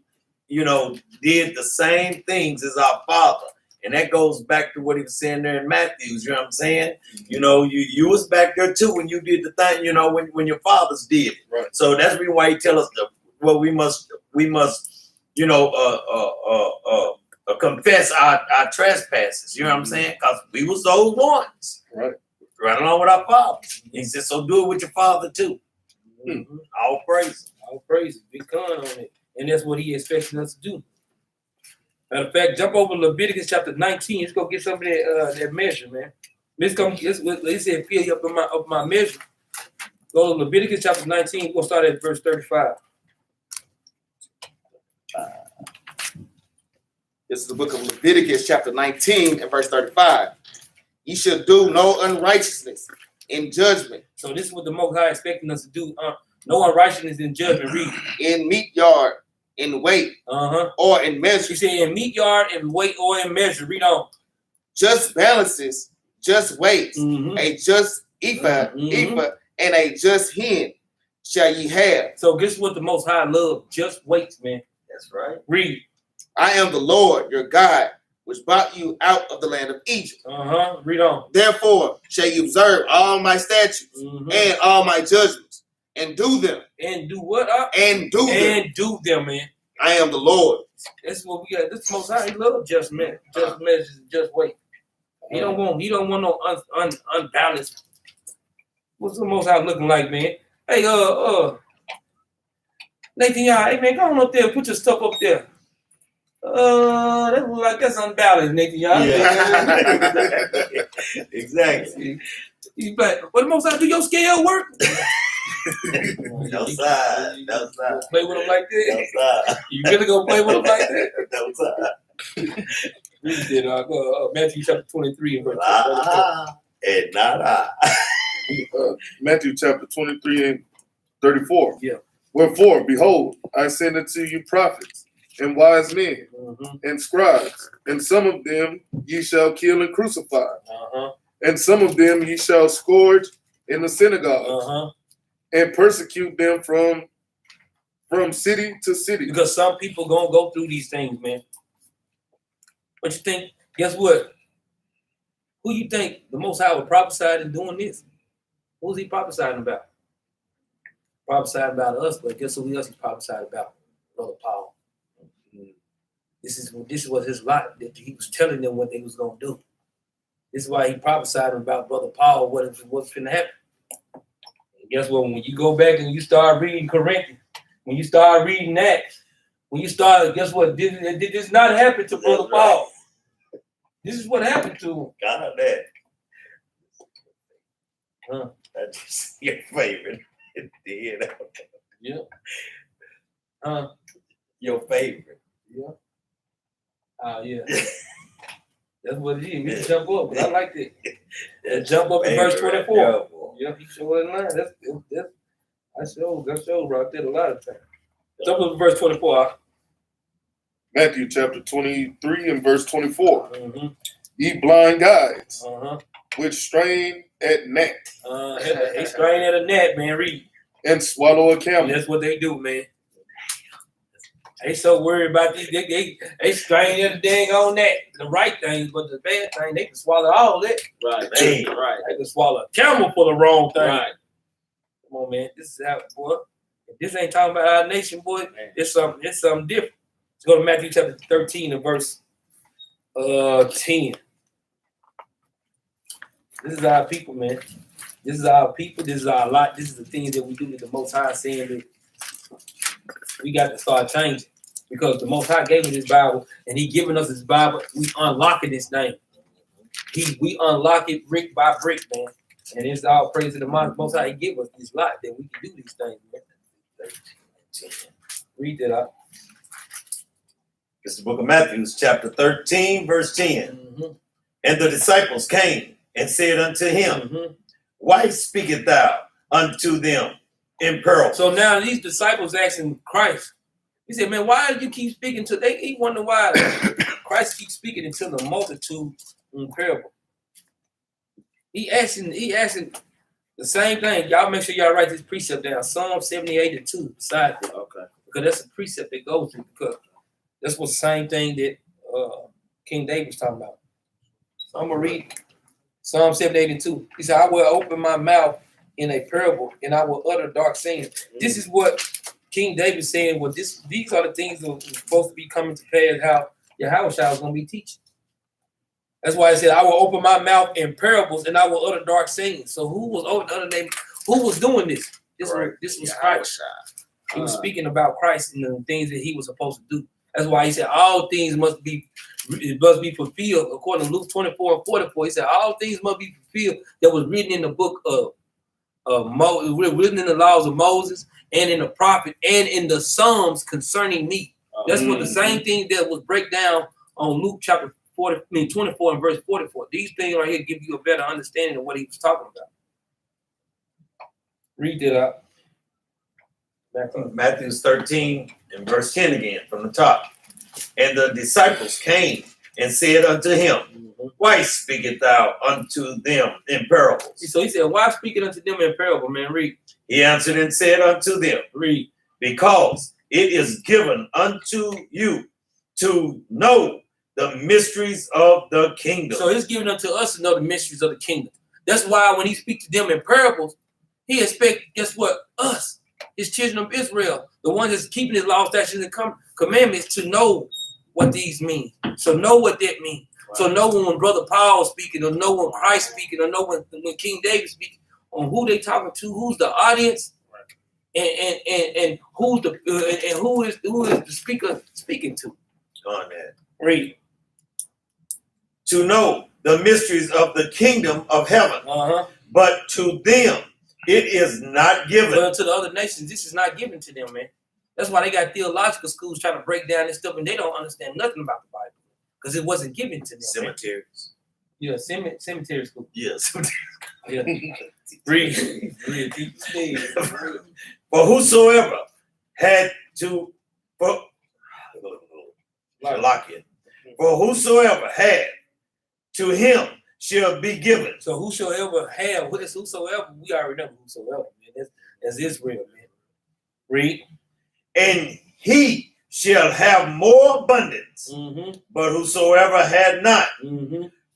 did the same things as our father. And that goes back to what he was saying there in Matthew. You know what I'm saying? You was back there too when you did the thing, when your fathers did it. Right. So that's the reason why he tell us we must confess our trespasses. You know what I'm saying? Because we was those ones. Right. Right along with our fathers. He said, so do it with your father too. All praise. All praise. Big con on it. And that's what he expected us to do. Matter of fact, jump over Leviticus chapter 19. Let's go get some of that measure, man. He said, fill you up my measure. Go to Leviticus chapter 19. We'll start at verse 35. This is the book of Leviticus, chapter 19, and verse 35. Ye shall do no unrighteousness in judgment. So this is what the Most High expecting us to do. No unrighteousness in judgment. Read. In meat yard, in weight, or in measure. He said in meat yard, in weight, or in measure. Read on. Just balances, just weights, a just ephah, and a just hin shall ye have. So this is what the Most High loves. Just weights, man. That's right. Read. I am the Lord your God, which brought you out of the land of Egypt. Read on. Therefore shall you observe all my statutes and all my judgments, and do them. And do what? And do them. And do them, man. I am the Lord. That's what we got. This is Most High. He loves just men, just measures, just weight. He don't want no unbalanced. What's the Most High looking like, man? Hey, Nathan, hey man, go on up there, put your stuff up there. That look like that's unbalanced, Nathan. Exactly. He's like, what the Most High do your scale work? No side. No side. Play with him like that? No side. You really gonna play with him like that? No side. We did Matthew chapter 23 and verse 34. And not I. Matthew chapter 23 and 34. Yeah. Wherefore, behold, I send unto you prophets and wise men and scribes, and some of them ye shall kill and crucify, and some of them ye shall scourge in the synagogues, and persecute them from city to city. Because some people gonna go through these things, man. But you think, guess what? Who you think the Most High would prophesy in doing this? Who's he prophesying about? Prophesying about us, but guess who else he's prophesying about? Brother Paul. This was his lot, that he was telling them what they was gonna do. This is why he prophesied about Brother Paul, what's gonna happen. And guess what? When you go back and you start reading Corinthians, when you start reading Acts, guess what? Did this not happen to Brother Paul? This is what happened to him. God, that. That's your favorite. Yeah. Your favorite. Yeah. Yeah. That's what it is. We can jump up, but I like that. Jump up to verse 24. Yeah, he showed in line. That shows right there a lot of times. Jump up to verse 24. Matthew chapter 23 and verse 24. Ye blind guides, which strain at gnat. They strain at a gnat, man. Read. And swallow a camel. That's what they do, man. They so worried about these. They strain at a dang on that. The right things, but the bad thing, they can swallow all that. Right. Right. They can swallow a camel for the wrong thing. Right. Come on, man. This is how, boy. If this ain't talking about our nation, boy, it's something different. Let's go to Matthew chapter 13 and verse 10. This is our people, man. This is our people. This is our lot. This is the things that we do with the Most High, saying that we got to start changing, because the Most High gave us this Bible, and He giving us this Bible. We unlocking this thing. We unlock it brick by brick, man. And it's all praise to the Most High. He give us this lot that we can do these things, man. Read that out. This is the book of Matthew, chapter 13, verse 10. And the disciples came and said unto him, Why speakest thou unto them in parables? So now these disciples asking Christ, he said, man, why do you keep speaking to them? He wonder why Christ keeps speaking into the multitude in parable. He asking the same thing. Y'all make sure y'all write this precept down. Psalm 78 and 2 beside that. Okay. Because that's a precept that goes through, because that's what the same thing that King David was talking about. So I'm going to read Psalm 78 and 2. He said, I will open my mouth in a parable, and I will utter dark sayings. This is what King David saying. Well, these are the things that were supposed to be coming to pass, how Yahushua was going to be teaching. That's why I said, I will open my mouth in parables, and I will utter dark sayings. So who was doing this? This was Christ. He was speaking about Christ and the things that he was supposed to do. That's why he said all things must be fulfilled. According to Luke 24 and 44, he said all things must be fulfilled that was written in the book of written in the laws of Moses and in the prophet and in the Psalms concerning me. That's what the same thing that was break down on Luke chapter 24 and verse 44. These things right here give you a better understanding of what he was talking about. Read that out. Matthew 13 and verse 10 again from the top. And the disciples came and said unto him, why speakest thou unto them in parables? So he said, why speaking unto them in parable, man? Read. He answered and said unto them, Read. because it is given unto you to know the mysteries of the kingdom. So it's given unto us to know the mysteries of the kingdom. That's why when he speaks to them in parables, he expects, guess what? Us, his children of Israel, the ones that's keeping his law, statutes, and commandments, to know what these mean. So know what that means. Right. So know when Brother Paul is speaking, or know when Christ speaking, or know when King David speaking, on who they talking to, who's the audience, and who's the and who is the speaker speaking to. Go on, man. Read. To know the mysteries of the kingdom of heaven, but to them it is not given. But to the other nations, this is not given to them, man. That's why they got theological schools trying to break down this stuff, and they don't understand nothing about the Bible because it wasn't given to them. Cemeteries. Man. Yeah, cemetery school. Yes. Yeah. Read. For whosoever had to lock it. For whosoever had, to him shall be given. So whosoever have, what is whosoever? We already know whosoever, man. That's Israel, man. Read. And he shall have more abundance. But whosoever had not,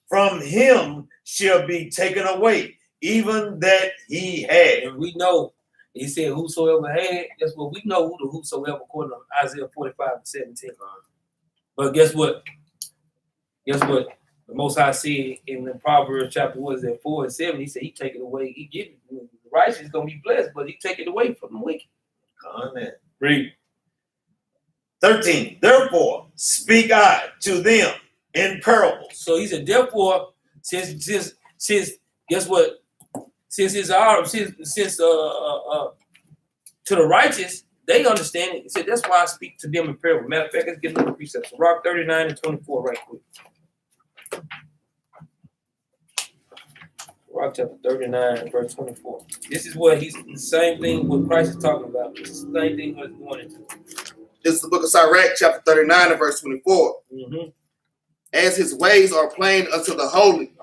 from him shall be taken away, even that he had. And we know, he said, whosoever had, that's what we know who the whosoever, according to Isaiah 45:17. But guess what? The Most High said in the Proverbs chapter, 4 and 7, he said, he take it away, he give it. The righteous is going to be blessed, but he take it away from the wicked. Amen. Read. 13. Therefore, speak I to them in parables. So he said, therefore, since guess what? Since it's our to the righteous, they understand it. He said, that's why I speak to them in parables. Matter of fact, let's get another precept. So Rock 39 and 24 right quick. Rock chapter 39 verse 24. This is what he's the same thing what Christ is talking about. This is the same thing what he's going into. This is the book of Sirach, chapter 39 and verse 24. As his ways are plain unto the holy,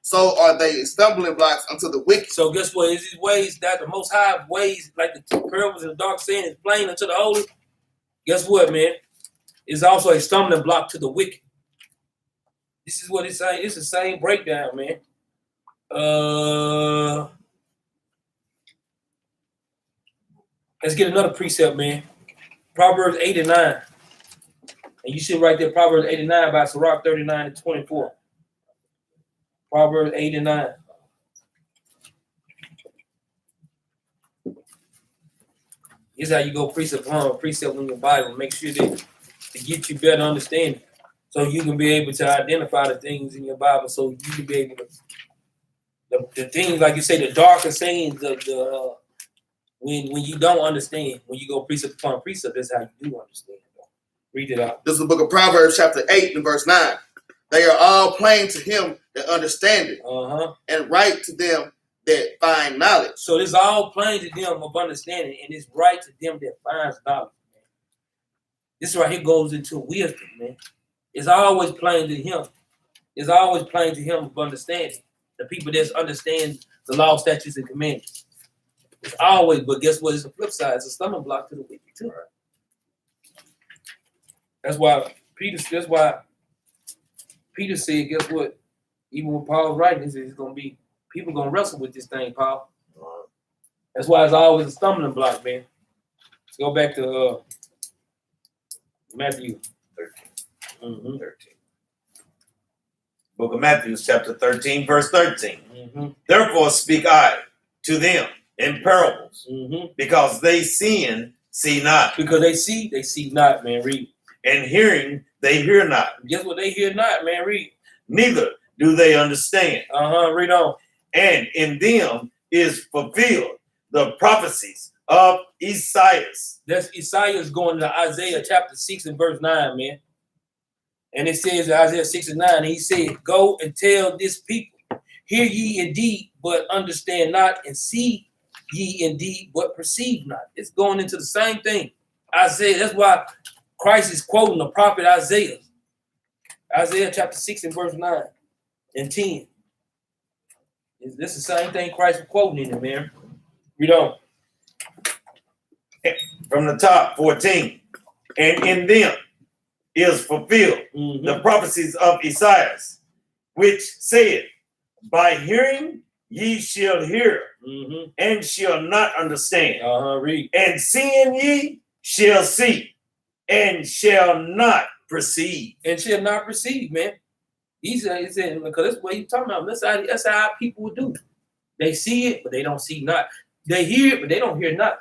so are they stumbling blocks unto the wicked. So guess what? Is his ways that the Most High ways, like the parables in the dark saying, is plain unto the holy? Guess what, man? It's also a stumbling block to the wicked. This is what it's saying. It's the same breakdown, man. Let's get another precept, man. Proverbs 8 and 9. And you see right there, Proverbs 8 and 9 by Sirach 39 and 24. Proverbs 8 and 9. Here's how you go precept upon precept in your Bible. Make sure that to get you better understanding. So you can be able to identify the things in your Bible. So you can be able to the things, like you say, the darker sayings of the when you don't understand, when you go precept upon precept, that's how you do understand. Read it out. This is the book of Proverbs, chapter 8 and verse 9. They are all plain to him that understand it, and right to them that find knowledge. So it's all plain to them of understanding, and it's right to them that finds knowledge, man. This right here goes into wisdom, man. It's always plain to him. It's always plain to him of understanding. The people that understand the law, statutes, and commandments. It's always, but guess what? It's the flip side. It's a stumbling block to the wicked too. That's why Peter said, guess what? Even when Paul's writing, he says it's gonna be people gonna wrestle with this thing, Paul. That's why it's always a stumbling block, man. Let's go back to Matthew 13. 13. Book of Matthew, chapter 13, verse 13. Therefore speak I to them in parables, because they see not. Because they see not, man. Read. And hearing, they hear not. Guess what? They hear not, man. Read. Neither do they understand. Read on. And in them is fulfilled the prophecies of Isaiah. That's Isaiah's going to Isaiah chapter 6 and verse 9, man. And it says in Isaiah 6 and 9, he said, go and tell this people, hear ye indeed, but understand not, and see ye indeed, but perceive not. It's going into the same thing. Isaiah, that's why Christ is quoting the prophet Isaiah. Isaiah chapter 6 and verse 9 and 10. This is the same thing Christ was quoting in it, man. Read on. From the top, 14. And in them is fulfilled the prophecies of Isaiah, which said, by hearing ye shall hear, and shall not understand. Read. And seeing ye shall see, and shall not perceive. And shall not perceive, man. He said, because that's what he's talking about. That's how people would do. They see it, but they don't see not. They hear it, but they don't hear not.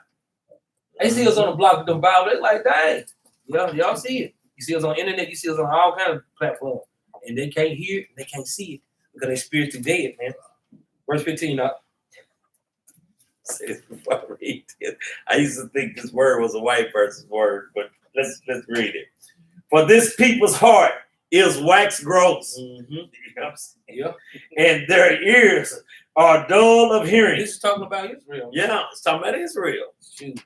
They see us on the block with them Bible. They're like, dang, y'all see it. You see us on the internet, you see us on all kinds of platforms. And they can't hear it, they can't see it because their spirits are dead, man. Verse 15, I used to think this word was a white person's word, but let's read it. For this people's heart is wax gross. You know what I'm saying? Yeah. And their ears are dull of hearing. This is talking about Israel. Yeah, it's talking about Israel. Shoot.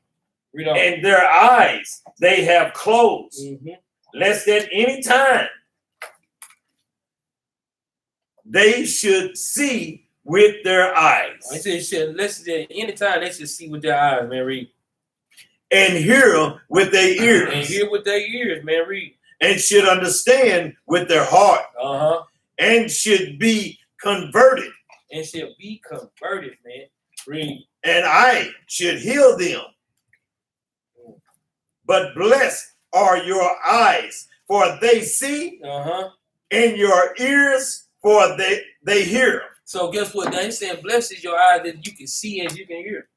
Read on. And their eyes they have closed, lest at any time they should see with their eyes. I said, lest at any time they should see with their eyes, man. Read. And hear with their ears. And hear with their ears, man. Read. And should understand with their heart. And should be converted. And should be converted, man. Read. And I should heal them. But blessed are your eyes, for they see, and your ears, for they hear. So guess what? Now he's saying, blessed is your eyes that you can see and you can hear.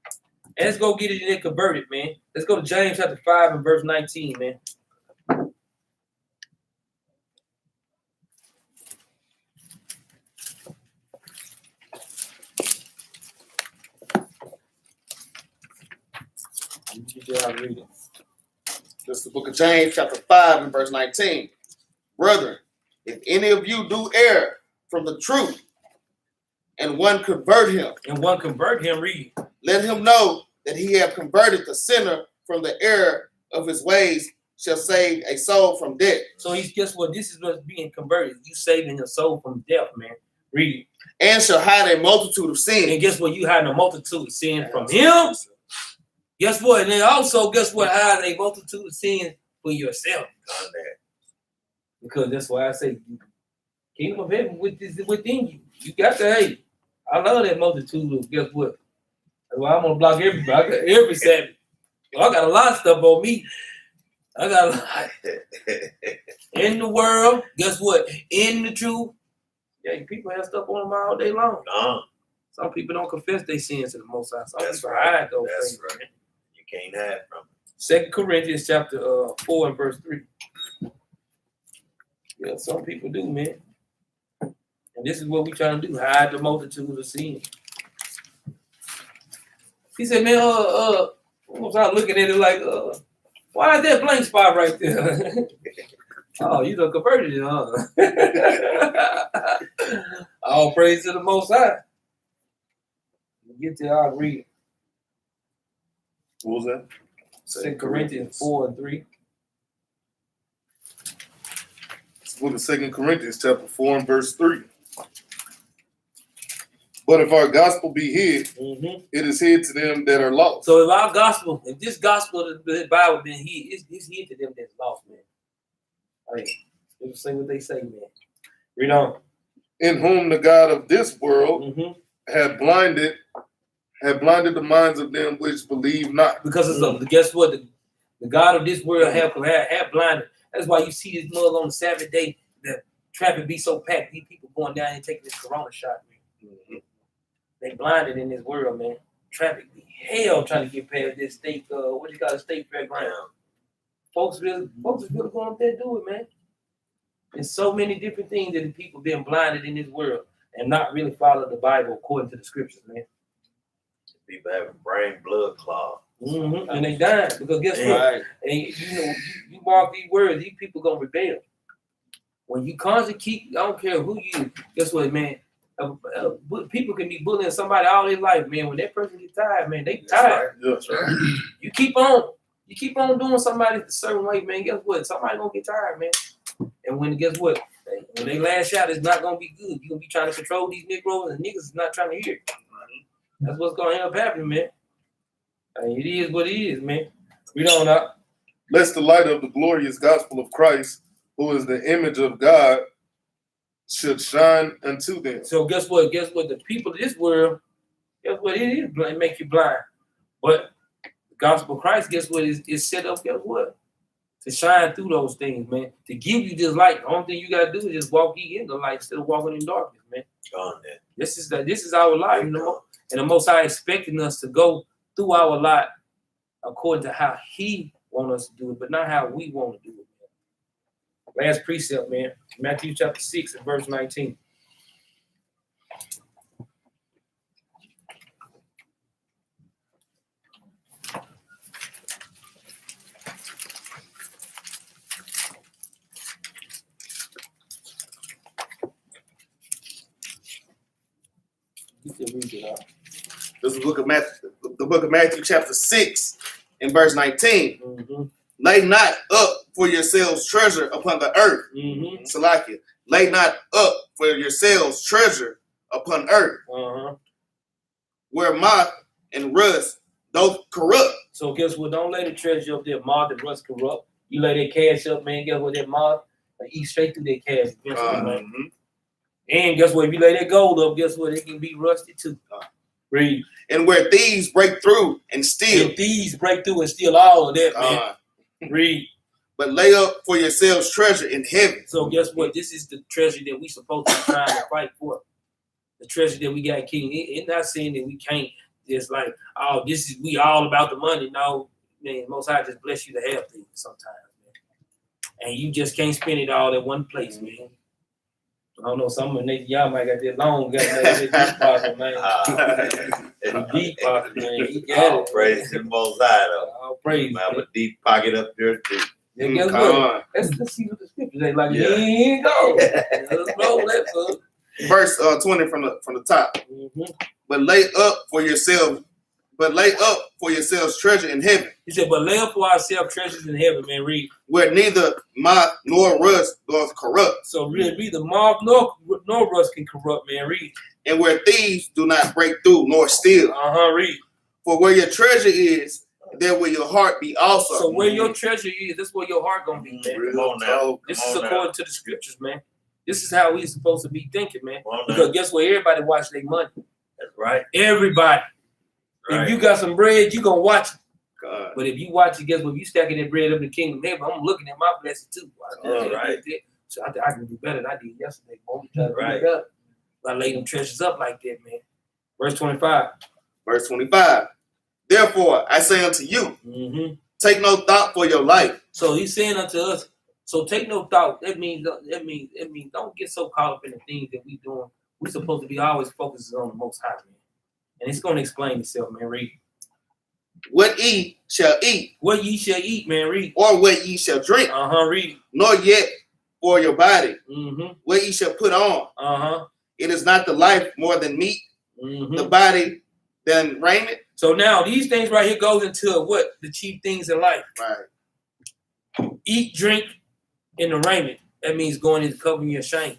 And let's go get it and converted, man. Let's go to James chapter 5 and verse 19, man. Read it. This is the book of James, chapter 5, and verse 19. Brethren, if any of you do err from the truth, and one convert him, read. Let him know that he have converted the sinner from the error of his ways, shall save a soul from death. So guess what? This is what's being converted. You saving your soul from death, man. Read. And shall hide a multitude of sins. And guess what? You hiding a multitude of sins from him. Guess what? And then also, guess what? Hide a multitude of sins for yourself. Because that's why I say, kingdom of heaven within you. You got to hate. I love that multitude of, guess what? That's why I'm gonna block everybody. I got every Sabbath. I got a lot of stuff on me. I got a lot in the world. Guess what? In the truth. Yeah, people have stuff on them all day long. Some people don't confess their sins to the Most High. Some people hide those things. That's right. You can't hide from it. 2 Corinthians chapter 4 and verse 3. Yeah, some people do, man. And this is what we trying to do: hide the multitude of sins. He said, man, I was looking at it like, why is that blank spot right there? Oh, you done converted it, huh? All praise to the Most High. Get there, I'll read it. What was that? 2 Corinthians 4 and 3. Book of 2 Corinthians chapter 4 and verse 3. But if our gospel be hid, it is hid to them that are lost. So if our gospel, if this gospel of the Bible been hid, it's hid to them that's lost, man. I mean, just say what they say, man. Read on. In whom the God of this world had blinded the minds of them which believe not. Because it's guess what? The God of this world have blinded. That's why you see this mother on the Sabbath day, the traffic be so packed, these people going down and taking this corona shot, man. They blinded in this world, man. Traffic be hell trying to get past this state, what you got, a state fairground. Folks is really going up there and do it, man. There's so many different things that the people been blinded in this world and not really follow the Bible according to the scriptures, man. People having brain blood clot. And they dying because guess what? Right. And you know, you mark these words, these people gonna rebel. When you constantly keep, I don't care who you, guess what, man? People can be bullying somebody all their life, man. When that person gets tired, man, they tired. That's right. You keep on doing somebody a certain way, man. Guess what? Somebody gonna get tired, man. And when guess what? When they lash out, it's not gonna be good. You gonna be trying to control these Negroes, and niggas is not trying to hear it. That's what's gonna end up happening, man. I mean, it is what it is, man. We don't know. Lest the light of the glorious gospel of Christ, who is the image of God, should shine unto them. So guess what? Guess what? The people of this world, guess what? It is blind, make you blind. But the gospel of Christ, guess what? Is set up, guess what? To shine through those things, man. To give you this light. The only thing you gotta do is just walk in the light instead of walking in darkness, man. This is our life, you know. And the Most High expecting us to go through our life according to how He want us to do it, but not how we want to do it. Last precept, man. Matthew chapter 6 and verse 19. You can read it out. This is the book of Matthew, chapter 6, and verse 19. Mm-hmm. Lay not up for yourselves treasure upon the earth. Mm-hmm. Salakia. Lay not up for yourselves treasure upon earth, where moth and rust doth corrupt. So guess what? Don't lay the treasure up there, moth and rust corrupt. You lay that cash up, man. Guess what? That moth eat straight through that cash. Guess what, man? And guess what? If you lay that gold up, guess what? It can be rusty too. Read. And where thieves break through and steal. And thieves break through and steal all of that, man. Read. But lay up for yourselves treasure in heaven. So guess what? This is the treasure that we supposed to be trying to fight for. The treasure that we got, King. It's not saying that we can't just like, oh, this is we all about the money. No, man, Most High just bless you to have things sometimes, man. And you just can't spend it all at one place, man. I don't know, some of y'all might got that long, got that deep pocket, man. The deep pocket, man. He got it. Praise the Most High, though. All praise. I have a deep pocket up there, too. Yeah, guess what? Let's see what the scriptures say. Like, here you go. Let's roll that, son. Verse 20 from the top. But lay up for yourselves treasure in heaven. He said, but lay up for ourselves treasures in heaven, man. Read. Where neither moth nor rust doth corrupt. So read the moth nor rust can corrupt, man. Read. And where thieves do not break through nor steal. Read. For where your treasure is, there will your heart be also. So where your treasure is, that's where your heart gonna be, man. Come on now. This is according to the scriptures, man. This is how we supposed to be thinking, man. Because guess what? Everybody watch their money. That's right. Everybody. Right. If you got some bread, you gonna watch it. God. But if you watch it, guess what? If you stacking that bread up in the kingdom of heaven, I'm looking at my blessing too. Right. So I can do better than I did yesterday, boy. Right. I lay them treasures up like that, man. Verse 25. Verse 25. Therefore, I say unto you, take no thought for your life. So he's saying unto us, so take no thought. That means don't get so caught up in the things that we doing. We're supposed to be always focusing on the Most High, man. And it's going to explain itself, man. Read. What ye shall eat. What ye shall eat, man. Read. Or what ye shall drink. Read. Nor yet for your body. What ye shall put on. It is not the life more than meat. The body than raiment. So now these things right here goes into what? The chief things in life. Right. Eat, drink, and the raiment. That means going into covering your shame.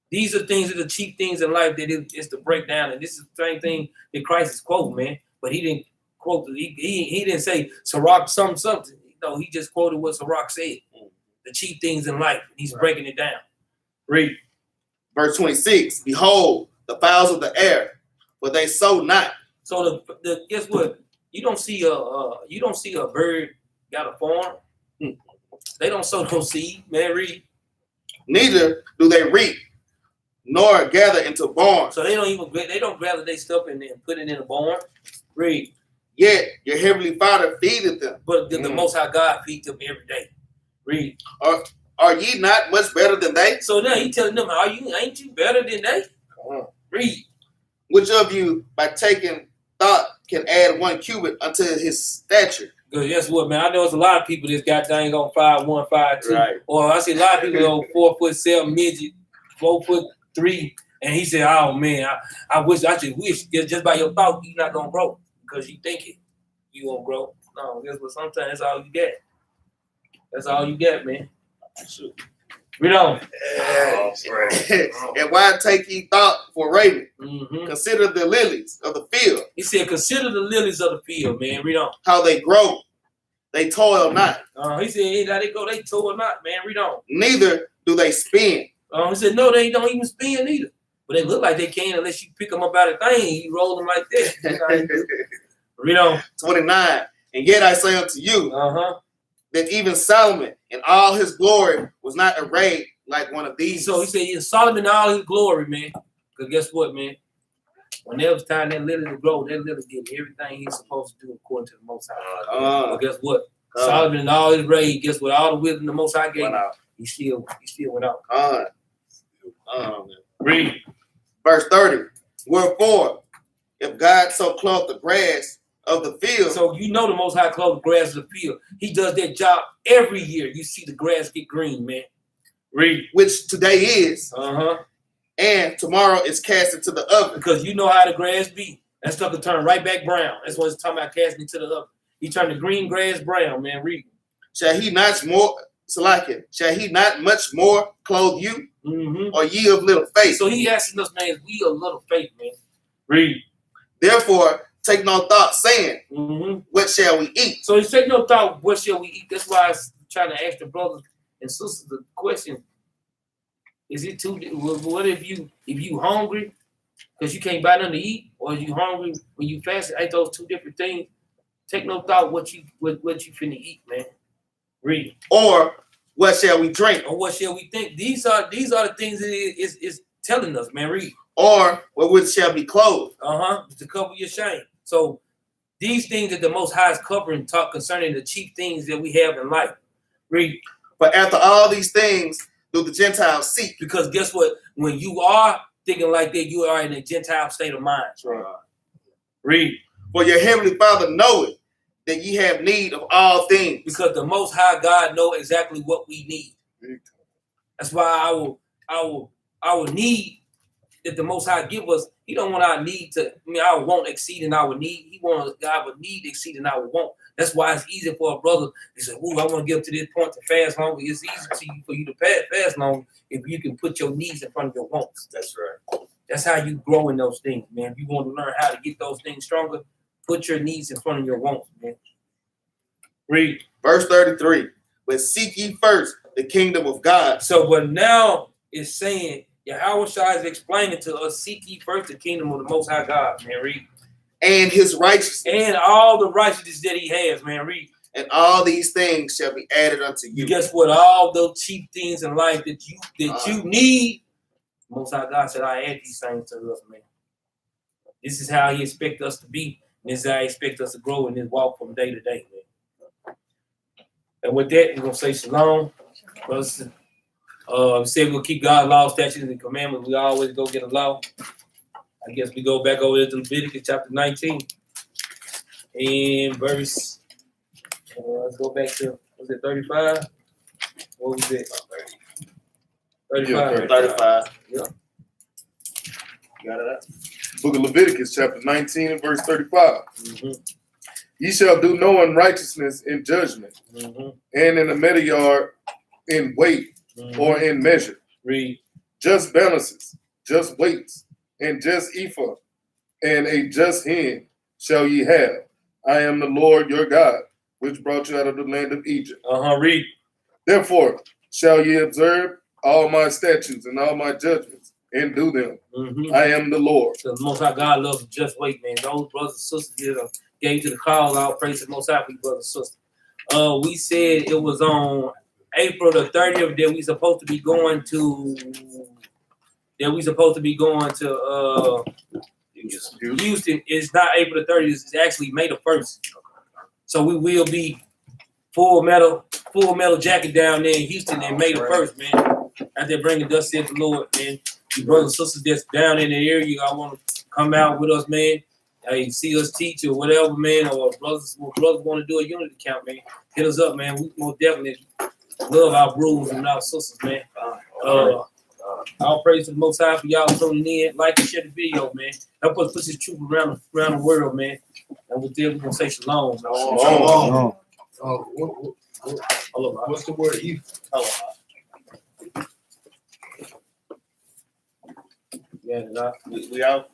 These are things that are the chief things in life that is to break down. And this is the same thing that Christ is quoting, man. But he didn't quote, he didn't say Sirach something. No, he just quoted what Sirach said. The chief things in life. He's breaking it down. Read. Verse 26. Behold, the fowls of the air, for they sow not. So the guess what? You don't see a bird got a farm. They don't sow no seed, man. Read. Neither do they reap, nor gather into barns. So they don't gather their stuff and put it in a barn. Read. Yet your heavenly Father feedeth them. But the Most High God feeds them every day. Read. Are ye not much better than they? So now he telling them, ain't you better than they? Read. Which of you, by taking thought, can add 1 cubit unto his stature. Because guess what, man? I know it's a lot of people that's got dang on 5'1", 5'2", Right. or I see a lot of people on 4'7" midget, 4'3", and he said, "Oh man, I just wish just by your thought you're not gonna grow because you think it, you gonna grow." No, guess what? Sometimes that's all you get. That's all you get, man. Read on. And why take ye thought for raiment? Consider the lilies of the field. He said, "Consider the lilies of the field, man." Read on. How they grow, they toil not. He said, "Hey, how they go? They toil not, man." Read on. Neither do they spin. He said, "No, they don't even spin either. But they look like they can unless you pick them up out of thing. You roll them like that." Read on. 29. And yet I say unto you, that even Solomon in all his glory was not arrayed like one of these. So he said, "Yeah, Solomon in all his glory, man." Because guess what, man? When there was time that lily to grow, that lily did everything he's supposed to do according to the Most High. But guess what? Solomon in all his rage, guess what? All the wisdom the Most High gave him, he still went out. Read. Verse 30. Wherefore, if God so clothed the grass of the field. So you know the Most High clothed the grass of the field. He does that job every year. You see the grass get green, man. Read. Which today is. And tomorrow is cast into the oven. Because you know how the grass be. That stuff will turn right back brown. That's what it's talking about, casting into the oven. He turned the green grass brown, man. Read. Shall he not much more clothe you? Or ye of little faith? So he asking us, man, we of little faith, man. Read. Therefore, take no thought, saying, what shall we eat? So he's taking no thought, what shall we eat? That's why I was trying to ask the brothers and sisters the question. Is it too, what if you hungry because you can't buy nothing to eat, or you hungry when you fast? Ain't those two different things? Take no thought what you finna eat, man. Read. Or what shall we drink? Or what shall we think? These are the things that is telling us, man. Read. Or what shall be clothed? To cover your shame. So these things that the Most High is covering talk concerning the chief things that we have in life. Read. But after all these things do the Gentiles seek. Because guess what? When you are thinking like that, you are in a Gentile state of mind. Right. Read. For your heavenly Father knoweth that ye have need of all things. Because the Most High God know exactly what we need. That's why our need that the Most High give us, he don't want our need to, our want exceeding our need. He wants our need exceeding our want. That's why it's easy for a brother to say, "Ooh, I want to get up to this point to fast longer." It's easy for you to fast longer if you can put your needs in front of your wants. That's right. That's how you grow in those things, man. If you want to learn how to get those things stronger, put your needs in front of your wants, man. Read. Verse 33. But seek ye first the kingdom of God. So what now is saying, Yahweh Shai is explaining to us, seek ye first the kingdom of the Most High God, man. Read. And his righteousness. And all the righteousness that he has, man. Read. And all these things shall be added unto you. Guess what? All those cheap things in life that you need, Most High God said, "I add these things to us, man." This is how he expects us to be. And this is how he expects us to grow in this walk from day to day, man. And with that, we're going to say shalom. Brothers, we said we'll keep God's law, statutes, and commandments. We always go get a law. I guess we go back over to Leviticus chapter 19 and verse, let's go back to, was it 35? What was it? 35. 35. Yeah. You got it up? Book of Leviticus chapter 19 and verse 35. Ye shall do no unrighteousness in judgment, and in the metal yard in weight or in measure. Read. Just balances, just weights, and just ephah, and a just hin shall ye have. I am the Lord your God, which brought you out of the land of Egypt. Read. Therefore shall ye observe all my statutes and all my judgments, and do them. I am the Lord. So the Most High God loves just wait, man. Those brothers and sisters that gave to the call out, praise the Most High for you, brothers and sisters. We said it was on April the 30th that we supposed to be going to. Houston. It's not April the 30th. It's actually May the 1st. So we will be full metal jacket down there in Houston in May the 1st, man. After bringing thus saith the Lord, man. You brothers and sisters that's down in the area, I want to come out with us, man. hey, see us teach or whatever, man, or brothers want to do a unity camp, man, hit us up, man. We most definitely love our bros and our sisters, man. All praise to the Most High for y'all tuning in. Like and share the video, man. Help us push this truth around the world, man. And with that, we're gonna say shalom. Shalom. What's the word? Yeah, We out.